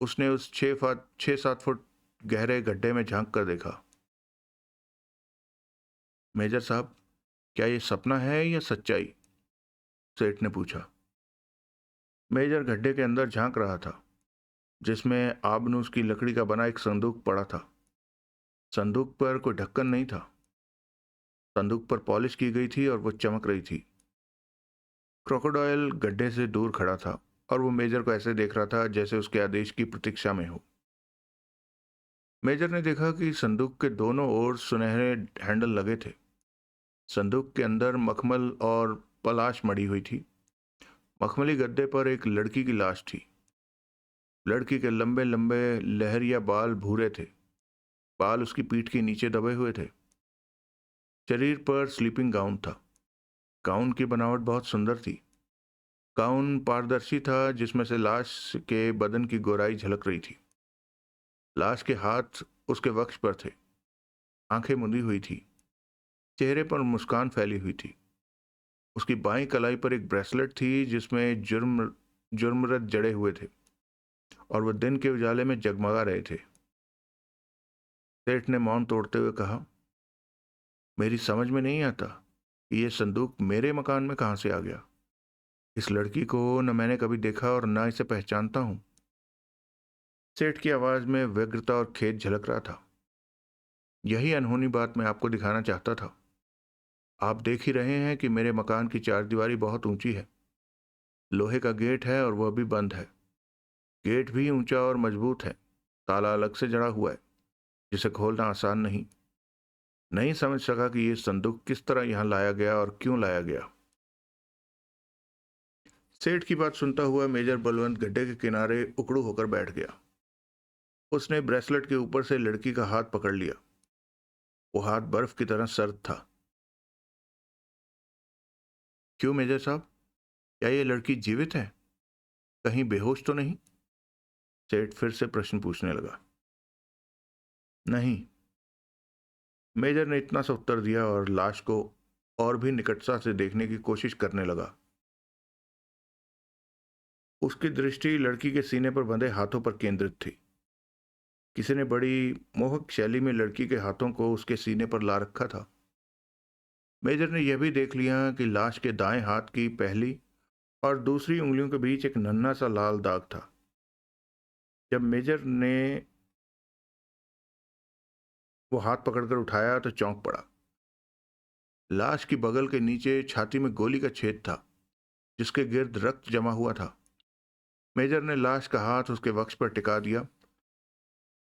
उसने उस 6-7 फुट गहरे गड्ढे में झांक कर देखा। मेजर साहब, क्या ये सपना है या सच्चाई? सेठ ने पूछा। मेजर गड्ढे के अंदर झांक रहा था, जिसमें आबनूस की लकड़ी का बना एक संदूक पड़ा था। संदूक पर कोई ढक्कन नहीं था। संदूक पर पॉलिश की गई थी और वो चमक रही थी। क्रोकोडाइल गड्ढे से दूर खड़ा था और वो मेजर को ऐसे देख रहा था जैसे उसके आदेश की प्रतीक्षा में हो। मेजर ने देखा कि संदूक के दोनों ओर सुनहरे हैंडल लगे थे। संदूक के अंदर मखमल और पलाश मड़ी हुई थी। मखमली गद्दे पर एक लड़की की लाश थी। लड़की के लंबे लंबे लहरिया बाल भूरे थे। बाल उसकी पीठ के नीचे दबे हुए थे। शरीर पर स्लीपिंग गाउन था। गाउन की बनावट बहुत सुंदर थी। गाउन पारदर्शी था, जिसमें से लाश के बदन की गोराई झलक रही थी। लाश के हाथ उसके वक्ष पर थे। आंखें मुंदी हुई थी। चेहरे पर मुस्कान फैली हुई थी। उसकी बाईं कलाई पर एक ब्रेसलेट थी, जिसमें जुर्मरत जड़े हुए थे और वह दिन के उजाले में जगमगा रहे थे। सेठ ने मौन तोड़ते हुए कहा, मेरी समझ में नहीं आता कि यह संदूक मेरे मकान में कहां से आ गया। इस लड़की को न मैंने कभी देखा और न इसे पहचानता हूं। सेठ की आवाज में व्यग्रता और खेद झलक रहा था। यही अनहोनी बात मैं आपको दिखाना चाहता था। आप देख ही रहे हैं कि मेरे मकान की चारदीवारी बहुत ऊंची है। लोहे का गेट है और वह भी बंद है। गेट भी ऊंचा और मजबूत है। ताला अलग से जड़ा हुआ है, जिसे खोलना आसान नहीं। नहीं समझ सका कि यह संदूक किस तरह यहां लाया गया और क्यों लाया गया। सेठ की बात सुनता हुआ मेजर बलवंत गड्ढे के किनारे उकड़ू होकर बैठ गया। उसने ब्रेसलेट के ऊपर से लड़की का हाथ पकड़ लिया। वो हाथ बर्फ की तरह सर्द था। क्यों मेजर साहब, क्या ये लड़की जीवित है? कहीं बेहोश तो नहीं? सेठ फिर से प्रश्न पूछने लगा। नहीं, मेजर ने इतना सा उत्तर दिया और लाश को और भी निकटता से देखने की कोशिश करने लगा। उसकी दृष्टि लड़की के सीने पर बंधे हाथों पर केंद्रित थी। किसी ने बड़ी मोहक शैली में लड़की के हाथों को उसके सीने पर ला रखा था। मेजर ने यह भी देख लिया कि लाश के दाएं हाथ की पहली और दूसरी उंगलियों के बीच एक नन्हा सा लाल दाग था। जब मेजर ने वो हाथ पकड़कर उठाया तो चौंक पड़ा। लाश की बगल के नीचे छाती में गोली का छेद था, जिसके गिर्द रक्त जमा हुआ था। मेजर ने लाश का हाथ उसके वक्ष पर टिका दिया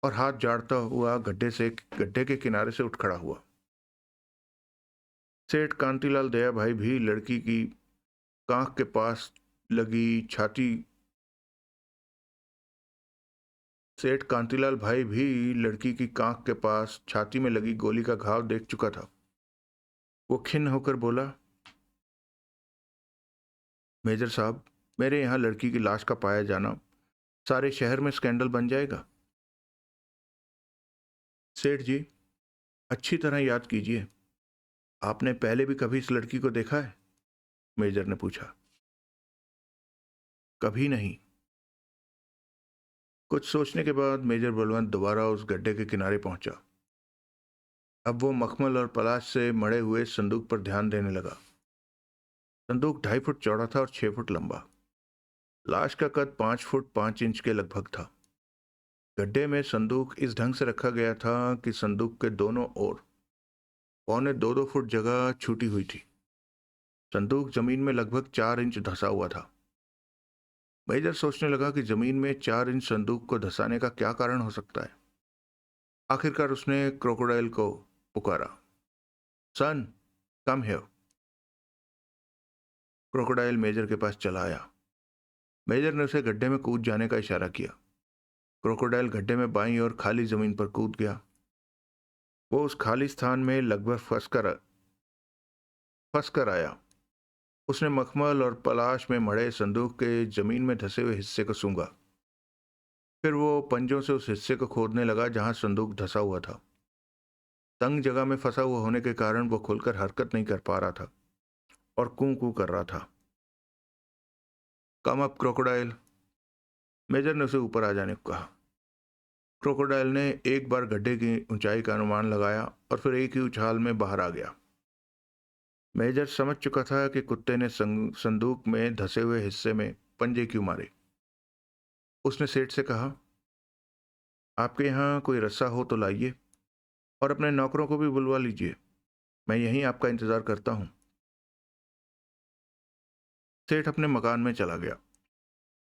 और हाथ झाड़ता हुआ गड्ढे के किनारे से उठ खड़ा हुआ। सेठ कांतिलाल दया भाई भी लड़की की कांख के पास लगी छाती सेठ कांतिलाल भाई भी लड़की की कांख के पास छाती में लगी गोली का घाव देख चुका था। वो खिन्न होकर बोला, मेजर साहब, मेरे यहाँ लड़की की लाश का पाया जाना सारे शहर में स्कैंडल बन जाएगा। सेठ जी, अच्छी तरह याद कीजिए, आपने पहले भी कभी इस लड़की को देखा है? मेजर ने पूछा। कभी नहीं। कुछ सोचने के बाद मेजर बलवंत दोबारा उस गड्ढे के किनारे पहुंचा। अब वो मखमल और पलाश से मढ़े हुए संदूक पर ध्यान देने लगा। संदूक 2.5 फुट चौड़ा था और 6 फुट लंबा। लाश का कद 5 फुट 5 इंच के लगभग था। गड्ढे में संदूक इस ढंग से रखा गया था कि संदूक के दोनों ओर 1.25 फुट जगह छूटी हुई थी। संदूक जमीन में लगभग 4 इंच धंसा हुआ था। मेजर सोचने लगा कि जमीन में 4 इंच संदूक को धंसाने का क्या कारण हो सकता है। आखिरकार उसने क्रोकोडाइल को पुकारा, सन, कम हियर। क्रोकोडाइल मेजर के पास चला आया। मेजर ने उसे गड्ढे में कूद जाने का इशारा किया। क्रोकोडाइल गड्ढे में बाईं ओर खाली जमीन पर कूद गया। वो उस खाली स्थान में लगभग फंस कर आया। उसने मखमल और पलाश में मढ़े संदूक के जमीन में धंसे हुए हिस्से को सूंघा। फिर वो पंजों से उस हिस्से को खोदने लगा जहां संदूक धंसा हुआ था। तंग जगह में फंसा हुआ होने के कारण वो खुलकर हरकत नहीं कर पा रहा था और कूं कूं कर रहा था। कम अप क्रोकोडाइल, मेजर ने उसे ऊपर आ जाने को कहा। क्रोकोडाइल ने एक बार गड्ढे की ऊंचाई का अनुमान लगाया और फिर एक ही उछाल में बाहर आ गया। मेजर समझ चुका था कि कुत्ते ने संदूक में धंसे हुए हिस्से में पंजे क्यों मारे। उसने सेठ से कहा, आपके यहाँ कोई रस्सा हो तो लाइए और अपने नौकरों को भी बुलवा लीजिए। मैं यहीं आपका इंतजार करता हूं। सेठ अपने मकान में चला गया।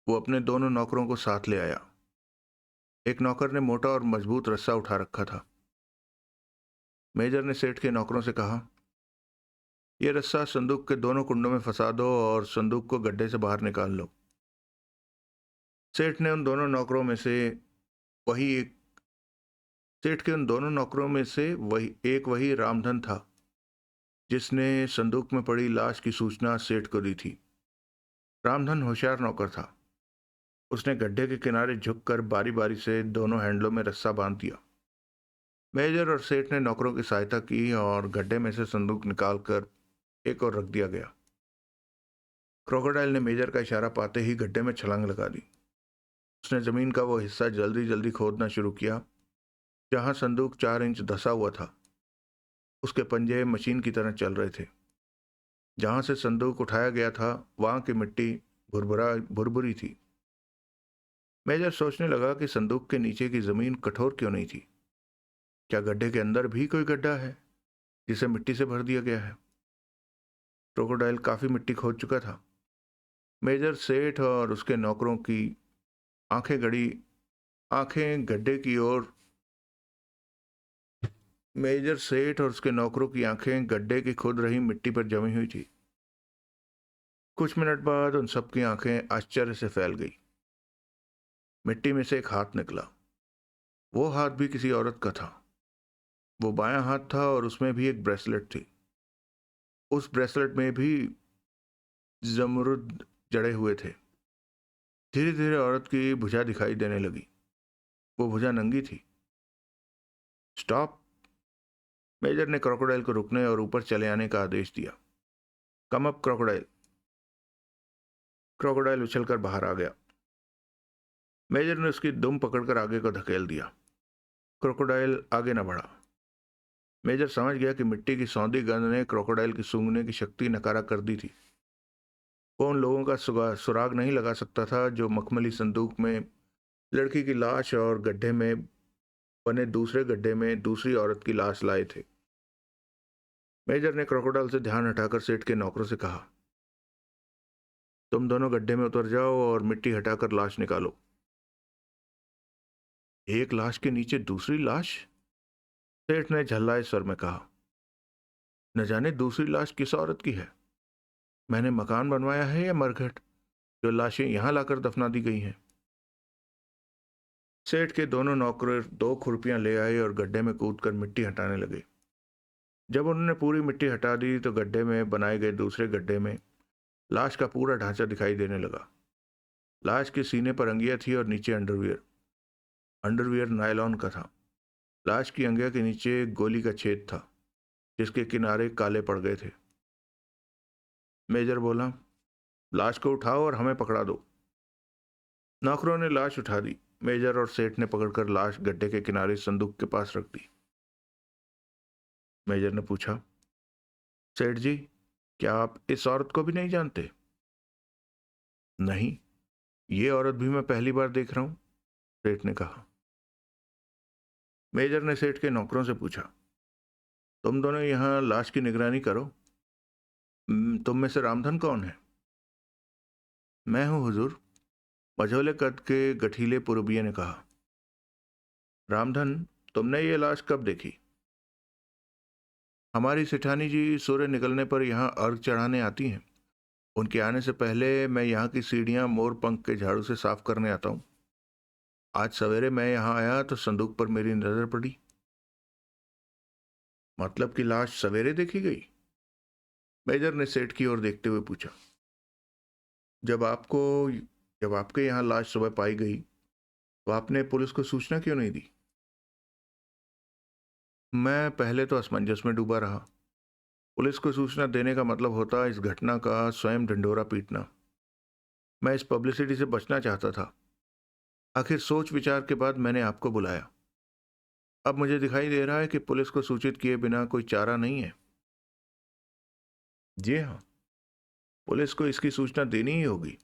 वो अपने दोनों नौकरों को साथ ले आया। एक नौकर ने मोटा और मजबूत रस्सा उठा रखा था। मेजर ने सेठ के नौकरों से कहा, यह रस्सा संदूक के दोनों कुंडों में फंसा दो और संदूक को गड्ढे से बाहर निकाल लो। सेठ ने उन दोनों नौकरों में से वही एक सेठ के उन दोनों नौकरों में से वही रामधन था जिसने संदूक में पड़ी लाश की सूचना सेठ को दी थी। रामधन होशियार नौकर था। उसने गड्ढे के किनारे झुककर बारी बारी से दोनों हैंडलों में रस्सा बांध दिया। मेजर और सेठ ने नौकरों की सहायता की और गड्ढे में से संदूक निकालकर एक और रख दिया गया। क्रोकोडाइल ने मेजर का इशारा पाते ही गड्ढे में छलांग लगा दी। उसने जमीन का वो हिस्सा जल्दी जल्दी खोदना शुरू किया जहां संदूक 4 इंच धंसा हुआ था। उसके पंजे मशीन की तरह चल रहे थे। जहां से संदूक उठाया गया था वहां की मिट्टी भुरभुरी थी। मेजर सोचने लगा कि संदूक के नीचे की जमीन कठोर क्यों नहीं थी। क्या गड्ढे के अंदर भी कोई गड्ढा है जिसे मिट्टी से भर दिया गया है? क्रोकोडाइल काफी मिट्टी खोद चुका था। मेजर सेठ और उसके नौकरों की आंखें गड़ी आंखें गड्ढे की ओर मेजर सेठ और उसके नौकरों की आंखें गड्ढे की खुद रही मिट्टी पर जमी हुई थी। कुछ मिनट बाद उन सबकी आंखें आश्चर्य से फैल गई। मिट्टी में से एक हाथ निकला। वो हाथ भी किसी औरत का था। वो बायां हाथ था और उसमें भी एक ब्रेसलेट थी। उस ब्रेसलेट में भी जमरुद जड़े हुए थे। धीरे धीरे औरत की भुजा दिखाई देने लगी। वो भुजा नंगी थी। स्टॉप! मेजर ने क्रोकोडाइल को रुकने और ऊपर चले आने का आदेश दिया। Come up crocodile! क्रोकोडाइल उछलकर बाहर आ गया। मेजर ने उसकी दुम पकड़कर आगे को धकेल दिया। क्रोकोडाइल आगे न बढ़ा। मेजर समझ गया कि मिट्टी की सौंधी गंध ने क्रोकोडाइल की सूंघने की शक्ति नकारा कर दी थी। वो उन लोगों का सुराग नहीं लगा सकता था जो मखमली संदूक में लड़की की लाश और गड्ढे में बने दूसरे गड्ढे में दूसरी औरत की लाश लाए थे। मेजर ने क्रोकोडाइल से ध्यान हटाकर सेठ के नौकरों से कहा, तुम दोनों गड्ढे में उतर जाओ और मिट्टी हटाकर लाश निकालो। एक लाश के नीचे दूसरी लाश? सेठ ने झल्लाए स्वर में कहा। न जाने दूसरी लाश किस औरत की है। मैंने मकान बनवाया है या मरघट जो लाशें यहां लाकर दफना दी गई हैं? सेठ के दोनों नौकर 2 खुरपियां ले आए और गड्ढे में कूदकर मिट्टी हटाने लगे। जब उन्होंने पूरी मिट्टी हटा दी तो गड्ढे में बनाए गए दूसरे गड्ढे में लाश का पूरा ढांचा दिखाई देने लगा। लाश के सीने पर अंगिया थी और नीचे अंडरवियर। अंडरवियर नायलॉन का था। लाश की अंगिया के नीचे गोली का छेद था जिसके किनारे काले पड़ गए थे। मेजर बोला, लाश को उठाओ और हमें पकड़ा दो। नौकरों ने लाश उठा दी। मेजर और सेठ ने पकड़कर लाश गड्ढे के किनारे संदूक के पास रख दी। मेजर ने पूछा, सेठ जी, क्या आप इस औरत को भी नहीं जानते? नहीं, ये औरत भी मैं पहली बार देख रहा हूं, सेठ ने कहा। मेजर ने सेठ के नौकरों से पूछा, तुम दोनों यहां लाश की निगरानी करो। तुम में से रामधन कौन है? मैं हूं हुजूर, मझोले कद के गठीले पूर्बिये ने कहा। रामधन, तुमने ये लाश कब देखी? हमारी सेठानी जी सूर्य निकलने पर यहाँ अर्घ चढ़ाने आती हैं। उनके आने से पहले मैं यहाँ की सीढ़ियाँ मोर पंख के झाड़ू से साफ करने आता हूँ। आज सवेरे मैं यहाँ आया तो संदूक पर मेरी नजर पड़ी। मतलब कि लाश सवेरे देखी गई? मेजर ने सेठ की ओर देखते हुए पूछा। जब आपको जब आपके यहाँ लाश सुबह पाई गई तो आपने पुलिस को सूचना क्यों नहीं दी? मैं पहले तो असमंजस में डूबा रहा। पुलिस को सूचना देने का मतलब होता इस घटना का स्वयं ढिंढोरा पीटना। मैं इस पब्लिसिटी से बचना चाहता था। आखिर सोच विचार के बाद मैंने आपको बुलाया। अब मुझे दिखाई दे रहा है कि पुलिस को सूचित किए बिना कोई चारा नहीं है। जी हाँ, पुलिस को इसकी सूचना देनी ही होगी।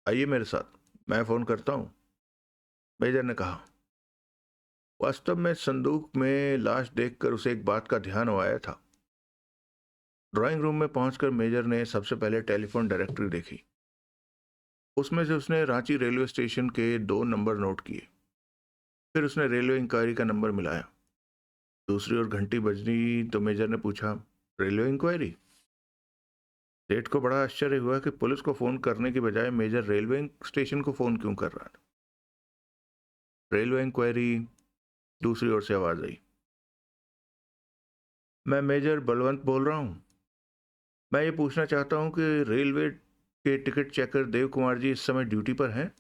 आइए मेरे साथ, मैं फोन करता हूँ, मेजर ने कहा। वास्तव में संदूक में लाश देखकर उसे एक बात का ध्यान आया था। ड्राइंग रूम में पहुंचकर मेजर ने सबसे पहले टेलीफोन डायरेक्टरी देखी। उसमें से उसने रांची रेलवे स्टेशन के 2 नंबर नोट किए। फिर उसने रेलवे इंक्वायरी का नंबर मिलाया। दूसरी ओर घंटी बजनी तो मेजर ने पूछा, रेलवे इंक्वायरी? सेठ को बड़ा आश्चर्य हुआ कि पुलिस को फोन करने की बजाय मेजर रेलवे स्टेशन को फोन क्यों कर रहा था। Railway enquiry? दूसरी ओर से आवाज आई। मैं मेजर बलवंत बोल रहा हूँ। मैं ये पूछना चाहता हूँ कि रेलवे के टिकट चेकर देव कुमार जी इस समय ड्यूटी पर हैं?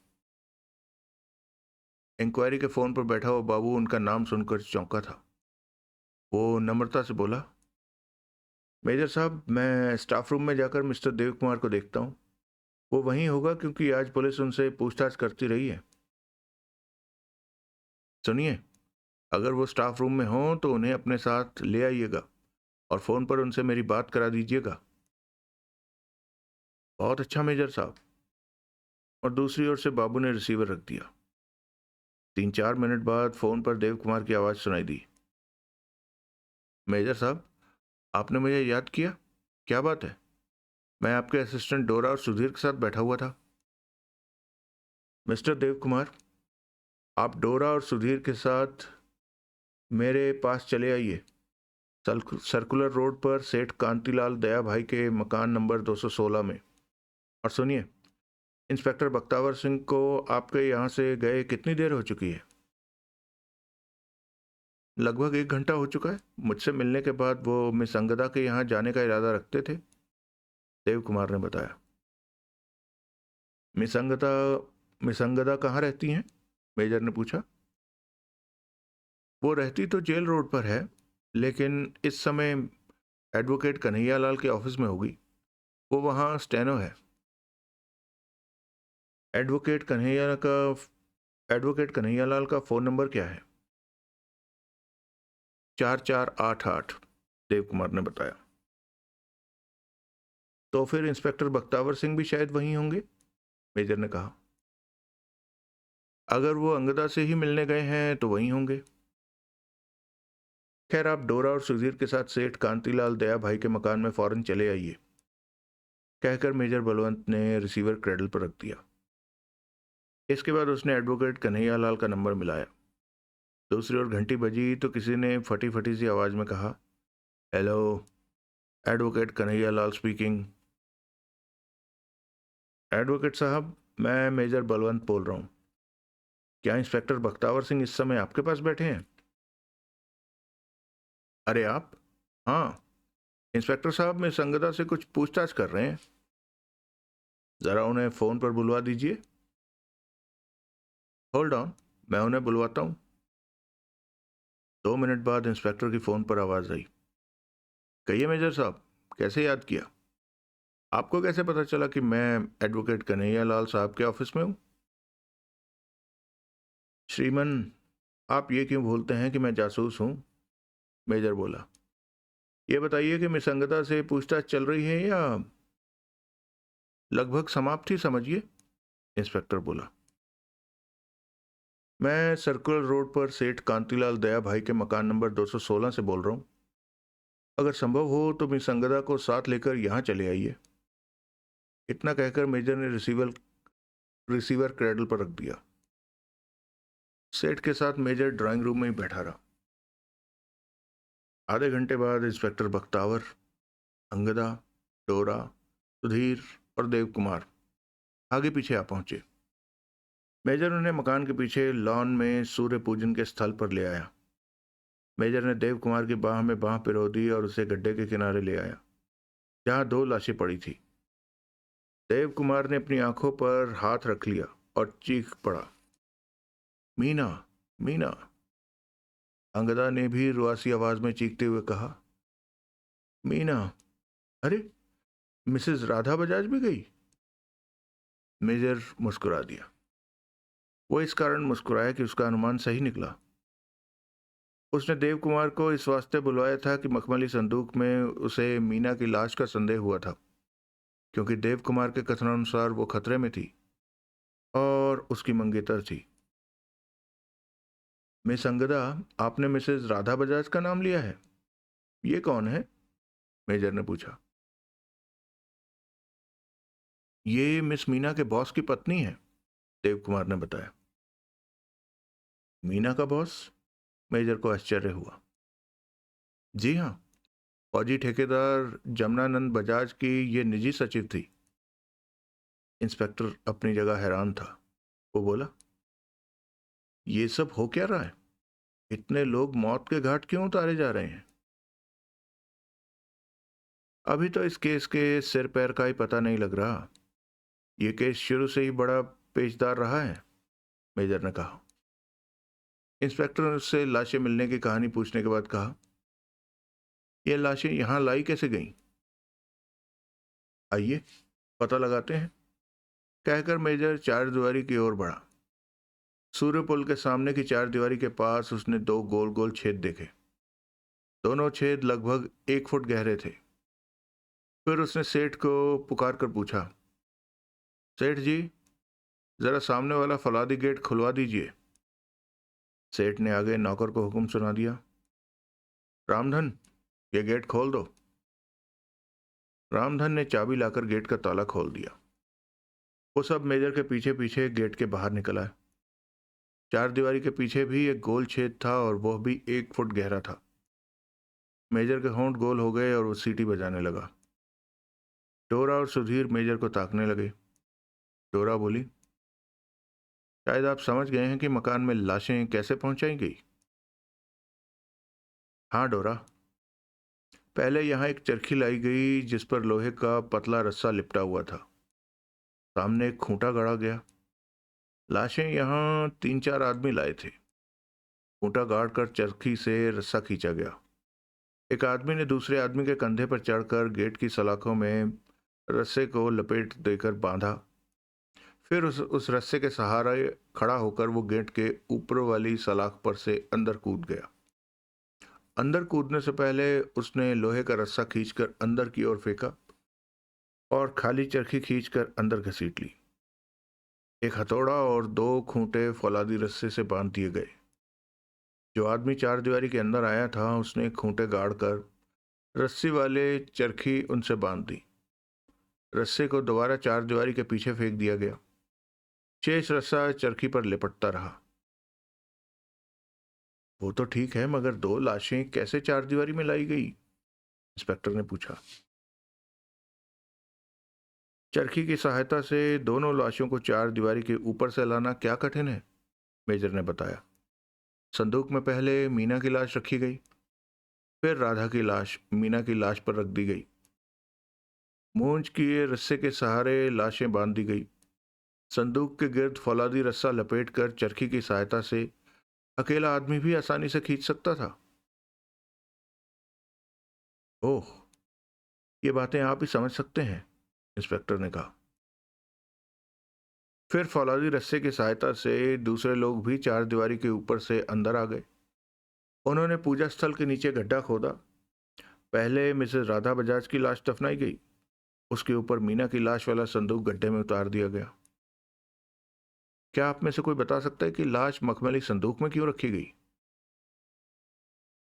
इंक्वायरी के फोन पर बैठा हुआ बाबू उनका नाम सुनकर चौंका था। वो नम्रता से बोला, मेजर साहब, मैं स्टाफ रूम में जाकर मिस्टर देव कुमार को देखता हूँ। वो वहीं होगा क्योंकि आज पुलिस उनसे पूछताछ करती रही है। सुनिए, अगर वो स्टाफ रूम में हो तो उन्हें अपने साथ ले आइएगा और फोन पर उनसे मेरी बात करा दीजिएगा। बहुत अच्छा मेजर साहब। और दूसरी ओर से बाबू ने रिसीवर रख दिया। 3-4 मिनट बाद फोन पर देव कुमार की आवाज सुनाई दी। मेजर साहब, आपने मुझे याद किया? क्या बात है? मैं आपके असिस्टेंट डोरा और सुधीर के साथ बैठा हुआ था। मिस्टर देव कुमार, आप डोरा और सुधीर के साथ मेरे पास चले आइए। सर्कुलर रोड पर सेठ कांतिलाल दया भाई के मकान नंबर 216 में। और सुनिए, इंस्पेक्टर बख्तावर सिंह को आपके यहाँ से गए कितनी देर हो चुकी है? लगभग 1 घंटा हो चुका है। मुझसे मिलने के बाद वो मिस अंगदा के यहाँ जाने का इरादा रखते थे, देव कुमार ने बताया। मिस अंगदा मिस अंगदा कहाँ रहती हैं? मेजर ने पूछा। वो रहती तो जेल रोड पर है, लेकिन इस समय एडवोकेट कन्हैया लाल के ऑफिस में होगी। वो वहाँ स्टेनो है। एडवोकेट कन्हैया का एडवोकेट कन्हैया लाल का फ़ोन नंबर क्या है? 4488, देव कुमार ने बताया। तो फिर इंस्पेक्टर बख्तावर सिंह भी शायद वहीं होंगे, मेजर ने कहा। अगर वो अंगदा से ही मिलने गए हैं तो वहीं होंगे। खैर, आप डोरा और सुधीर के साथ सेठ कांतिलाल दया भाई के मकान में फौरन चले आइए, कहकर मेजर बलवंत ने रिसीवर क्रेडल पर रख दिया। इसके बाद उसने एडवोकेट कन्हैया लाल का नंबर मिलाया। दूसरी ओर घंटी बजी तो किसी ने फटी फटी सी आवाज में कहा, hello, advocate Kanhaiya Lal speaking. Advocate साहब, मैं मेजर बलवंत बोल रहा हूँ। क्या इंस्पेक्टर बख्तावर सिंह इस समय आपके पास बैठे हैं? अरे आप? हाँ, इंस्पेक्टर साहब मिस अंगदा से कुछ पूछताछ कर रहे हैं। ज़रा उन्हें फ़ोन पर बुलवा दीजिए। होल्ड ऑन, मैं उन्हें बुलवाता हूँ। 2 मिनट बाद इंस्पेक्टर की फ़ोन पर आवाज़ आई। कहिए मेजर साहब, कैसे याद किया? आपको कैसे पता चला कि मैं एडवोकेट कन्हैया लाल साहब के ऑफिस में हूँ? श्रीमन, आप ये क्यों भूलते हैं कि मैं जासूस हूँ? मेजर बोला। ये बताइए कि मिस अंगदा से पूछताछ चल रही है या लगभग समाप्त ही समझिए, इंस्पेक्टर बोला। मैं सर्कुलर रोड पर सेठ कांतिलाल दया भाई के मकान नंबर 216 से बोल रहा हूँ। अगर संभव हो तो मिस अंगदा को साथ लेकर यहाँ चले आइए। इतना कहकर मेजर ने रिसीवर क्रेडल पर रख दिया। सेठ के साथ मेजर ड्राइंग रूम में ही बैठा रहा। आधे घंटे बाद इंस्पेक्टर बख्तावर, अंगदा, डोरा, सुधीर और देव कुमार आगे पीछे आ पहुंचे। मेजर उन्हें मकान के पीछे लॉन में सूर्य पूजन के स्थल पर ले आया। मेजर ने देव कुमार की बाह में बाह पिरो दी और उसे गड्ढे के किनारे ले आया, जहां 2 लाशें पड़ी थी। देव कुमार ने अपनी आंखों पर हाथ रख लिया और चीख पड़ा, मीना, मीना। अंगदा ने भी रुआसी आवाज में चीखते हुए कहा, मीना। अरे, मिसेस राधा बजाज भी गई? मेजर मुस्कुरा दिया। वो इस कारण मुस्कुराया कि उसका अनुमान सही निकला। उसने देव कुमार को इस वास्ते बुलवाया था कि मखमली संदूक में उसे मीना की लाश का संदेह हुआ था, क्योंकि देव कुमार के कथनानुसार वो खतरे में थी और उसकी मंगेतर थी। मिस अंगदा, आपने मिसेस राधा बजाज का नाम लिया है। ये कौन है? मेजर ने पूछा। ये मिस मीना के बॉस की पत्नी है, देव कुमार ने बताया। मीना का बॉस? मेजर को आश्चर्य हुआ। जी हाँ, फौजी ठेकेदार जमनानंद बजाज की ये निजी सचिव थी। इंस्पेक्टर अपनी जगह हैरान था। वो बोला, ये सब हो क्या रहा है? इतने लोग मौत के घाट क्यों उतारे जा रहे हैं? अभी तो इस केस के सिर पैर का ही पता नहीं लग रहा। ये केस शुरू से ही बड़ा पेचदार रहा है, मेजर ने कहा। इंस्पेक्टर से लाशें मिलने की कहानी पूछने के बाद कहा, ये लाशें यहां लाई कैसे गईं? आइए, पता लगाते हैं, कहकर मेजर चारदीवारी की ओर बढ़ा। सूर्य पुल के सामने की चारदीवारी के पास उसने 2 गोल गोल छेद देखे। दोनों छेद लगभग 1 फुट गहरे थे। फिर उसने सेठ को पुकार कर पूछा, सेठ जी, जरा सामने वाला फलादी गेट खुलवा दीजिए। सेठ ने आगे नौकर को हुक्म सुना दिया, रामधन, ये गेट खोल दो। रामधन ने चाबी लाकर गेट का ताला खोल दिया। वो सब मेजर के पीछे पीछे गेट के बाहर निकल आए। चारदीवारी के पीछे भी एक गोल छेद था और वह भी 1 फुट गहरा था। मेजर के होंठ गोल हो गए और वो सीटी बजाने लगा। डोरा और सुधीर मेजर को ताकने लगे। डोरा बोली, शायद आप समझ गए हैं कि मकान में लाशें कैसे पहुंचाई गई। हाँ डोरा, पहले यहाँ एक चरखी लाई गई जिस पर लोहे का पतला रस्सा लिपटा हुआ था। सामने एक खूंटा गड़ा गया। लाशें यहाँ 3-4 आदमी लाए थे। खूंटा गाड़ कर चरखी से रस्सा खींचा गया। एक आदमी ने दूसरे आदमी के कंधे पर चढ़कर गेट की सलाखों में रस्से को लपेट देकर बांधा। फिर उस रस्से के सहारे खड़ा होकर वो गेट के ऊपर वाली सलाख पर से अंदर कूद गया। अंदर कूदने से पहले उसने लोहे का रस्सा खींचकर अंदर की ओर फेंका और खाली चरखी खींचकर अंदर घसीट ली। एक हथौड़ा और 2 खूंटे फौलादी रस्से से बांध दिए गए। जो आदमी चारदीवारी के अंदर आया था उसने खूंटे गाड़कर रस्सी वाले चरखी उनसे बांध दी। रस्से को दोबारा चारदीवारी के पीछे फेंक दिया गया। शेष रस्सा चरखी पर लिपटता रहा। वो तो ठीक है, मगर 2 लाशें कैसे चारदीवारी में लाई गई? इंस्पेक्टर ने पूछा। चरखी की सहायता से दोनों लाशों को चारदीवारी के ऊपर से लाना क्या कठिन है, मेजर ने बताया। संदूक में पहले मीना की लाश रखी गई, फिर राधा की लाश मीना की लाश पर रख दी गई। मूंज किए रस्से के सहारे लाशें बांध दी गई। संदूक के गिर्द फौलादी रस्सा लपेटकर चरखी की सहायता से अकेला आदमी भी आसानी से खींच सकता था। ओह, ये बातें आप ही समझ सकते हैं, इंस्पेक्टर ने कहा। फिर फौलादी रस्से की सहायता से दूसरे लोग भी चारदीवारी के ऊपर से अंदर आ गए। उन्होंने पूजा स्थल के नीचे गड्ढा खोदा। पहले मिसेस राधा बजाज की लाश दफनाई गई। उसके ऊपर मीना की लाश वाला संदूक गड्ढे में उतार दिया गया। क्या आप में से कोई बता सकता है कि लाश मखमली संदूक में क्यों रखी गई?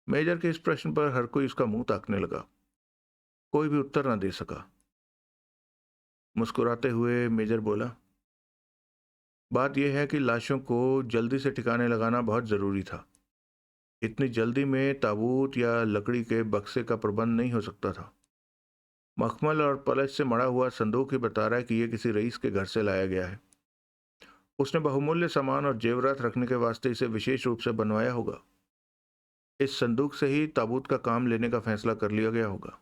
मेजर के इस प्रश्न पर हर कोई उसका मुंह ताकने लगा। कोई भी उत्तर न दे सका। मुस्कुराते हुए मेजर बोला, बात यह है कि लाशों को जल्दी से ठिकाने लगाना बहुत जरूरी था। इतनी जल्दी में ताबूत या लकड़ी के बक्से का प्रबंध नहीं हो सकता था। मखमल और पलश से मड़ा हुआ संदूक ही बता रहा है कि यह किसी रईस के घर से लाया गया है। उसने बहुमूल्य सामान और जेवरात रखने के वास्ते इसे विशेष रूप से बनवाया होगा। इस संदूक से ही ताबूत का काम लेने का फैसला कर लिया गया होगा।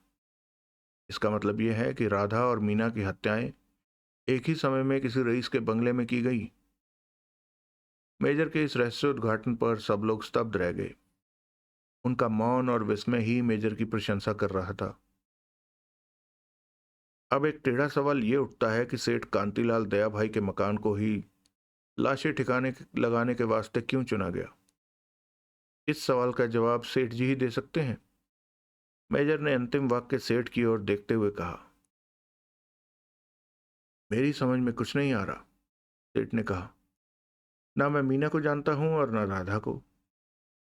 इसका मतलब यह है कि राधा और मीना की हत्याएं एक ही समय में किसी रईस के बंगले में की गई। मेजर के इस रहस्य उद्घाटन पर सब लोग स्तब्ध रह गए। उनका मौन और विस्मय ही मेजर की प्रशंसा कर रहा था। अब एक टेढ़ा सवाल ये उठता है कि सेठ कांतिलाल दया भाई के मकान को ही लाशें ठिकाने लगाने के वास्ते क्यों चुना गया? इस सवाल का जवाब सेठ जी ही दे सकते हैं। मेजर ने अंतिम वाक्य सेठ की ओर देखते हुए कहा। मेरी समझ में कुछ नहीं आ रहा, सेठ ने कहा। ना मैं मीना को जानता हूं और ना राधा को।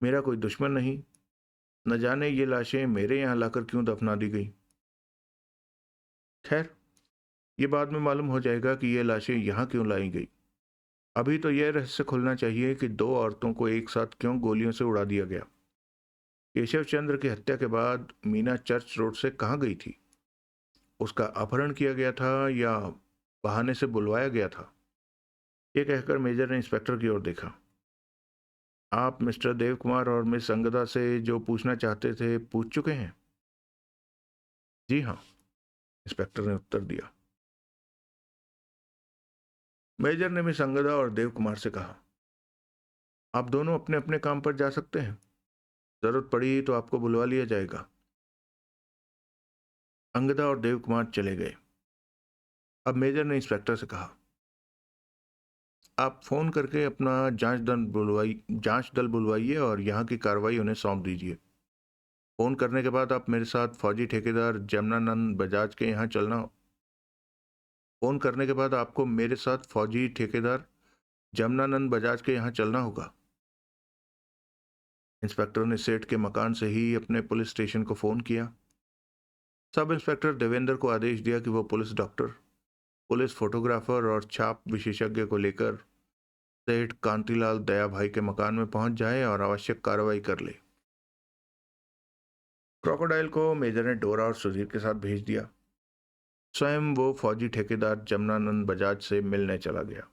मेरा कोई दुश्मन नहीं। न जाने ये लाशें मेरे यहां लाकर क्यों दफना दी गई। खैर, ये बाद में मालूम हो जाएगा कि ये लाशें यहां क्यों लाई गई। अभी तो यह रहस्य खुलना चाहिए कि 2 औरतों को एक साथ क्यों गोलियों से उड़ा दिया गया। केशव चंद्र की हत्या के बाद मीना चर्च रोड से कहाँ गई थी? उसका अपहरण किया गया था या बहाने से बुलवाया गया था? यह कहकर मेजर ने इंस्पेक्टर की ओर देखा। आप मिस्टर देव कुमार और मिस अंगदा से जो पूछना चाहते थे पूछ चुके हैं? जी हाँ, इंस्पेक्टर ने उत्तर दिया। मेजर ने मिस अंगदा और देव कुमार से कहा, आप दोनों अपने अपने काम पर जा सकते हैं। जरूरत पड़ी तो आपको बुलवा लिया जाएगा। अंगदा और देव कुमार चले गए। अब मेजर ने इंस्पेक्टर से कहा, आप फोन करके अपना जांच दल बुलवाइए और यहाँ की कार्रवाई उन्हें सौंप दीजिए। फोन करने के बाद आप मेरे साथ फौजी ठेकेदार जमुनानंद बजाज के यहाँ चलना। फोन करने के बाद आपको मेरे साथ फौजी ठेकेदार जमुनानंद बजाज के यहाँ चलना होगा। इंस्पेक्टर ने सेठ के मकान से ही अपने पुलिस स्टेशन को फोन किया। सब इंस्पेक्टर देवेंद्र को आदेश दिया कि वो पुलिस डॉक्टर, पुलिस फोटोग्राफर और छाप विशेषज्ञ को लेकर सेठ कांतिलाल दया भाई के मकान में पहुंच जाए और आवश्यक कार्रवाई कर ले। क्रोकोडाइल को मेजर ने डोरा और सुधीर के साथ भेज दिया। स्वयं वो फौजी ठेकेदार जमनानंद बजाज से मिलने चला गया।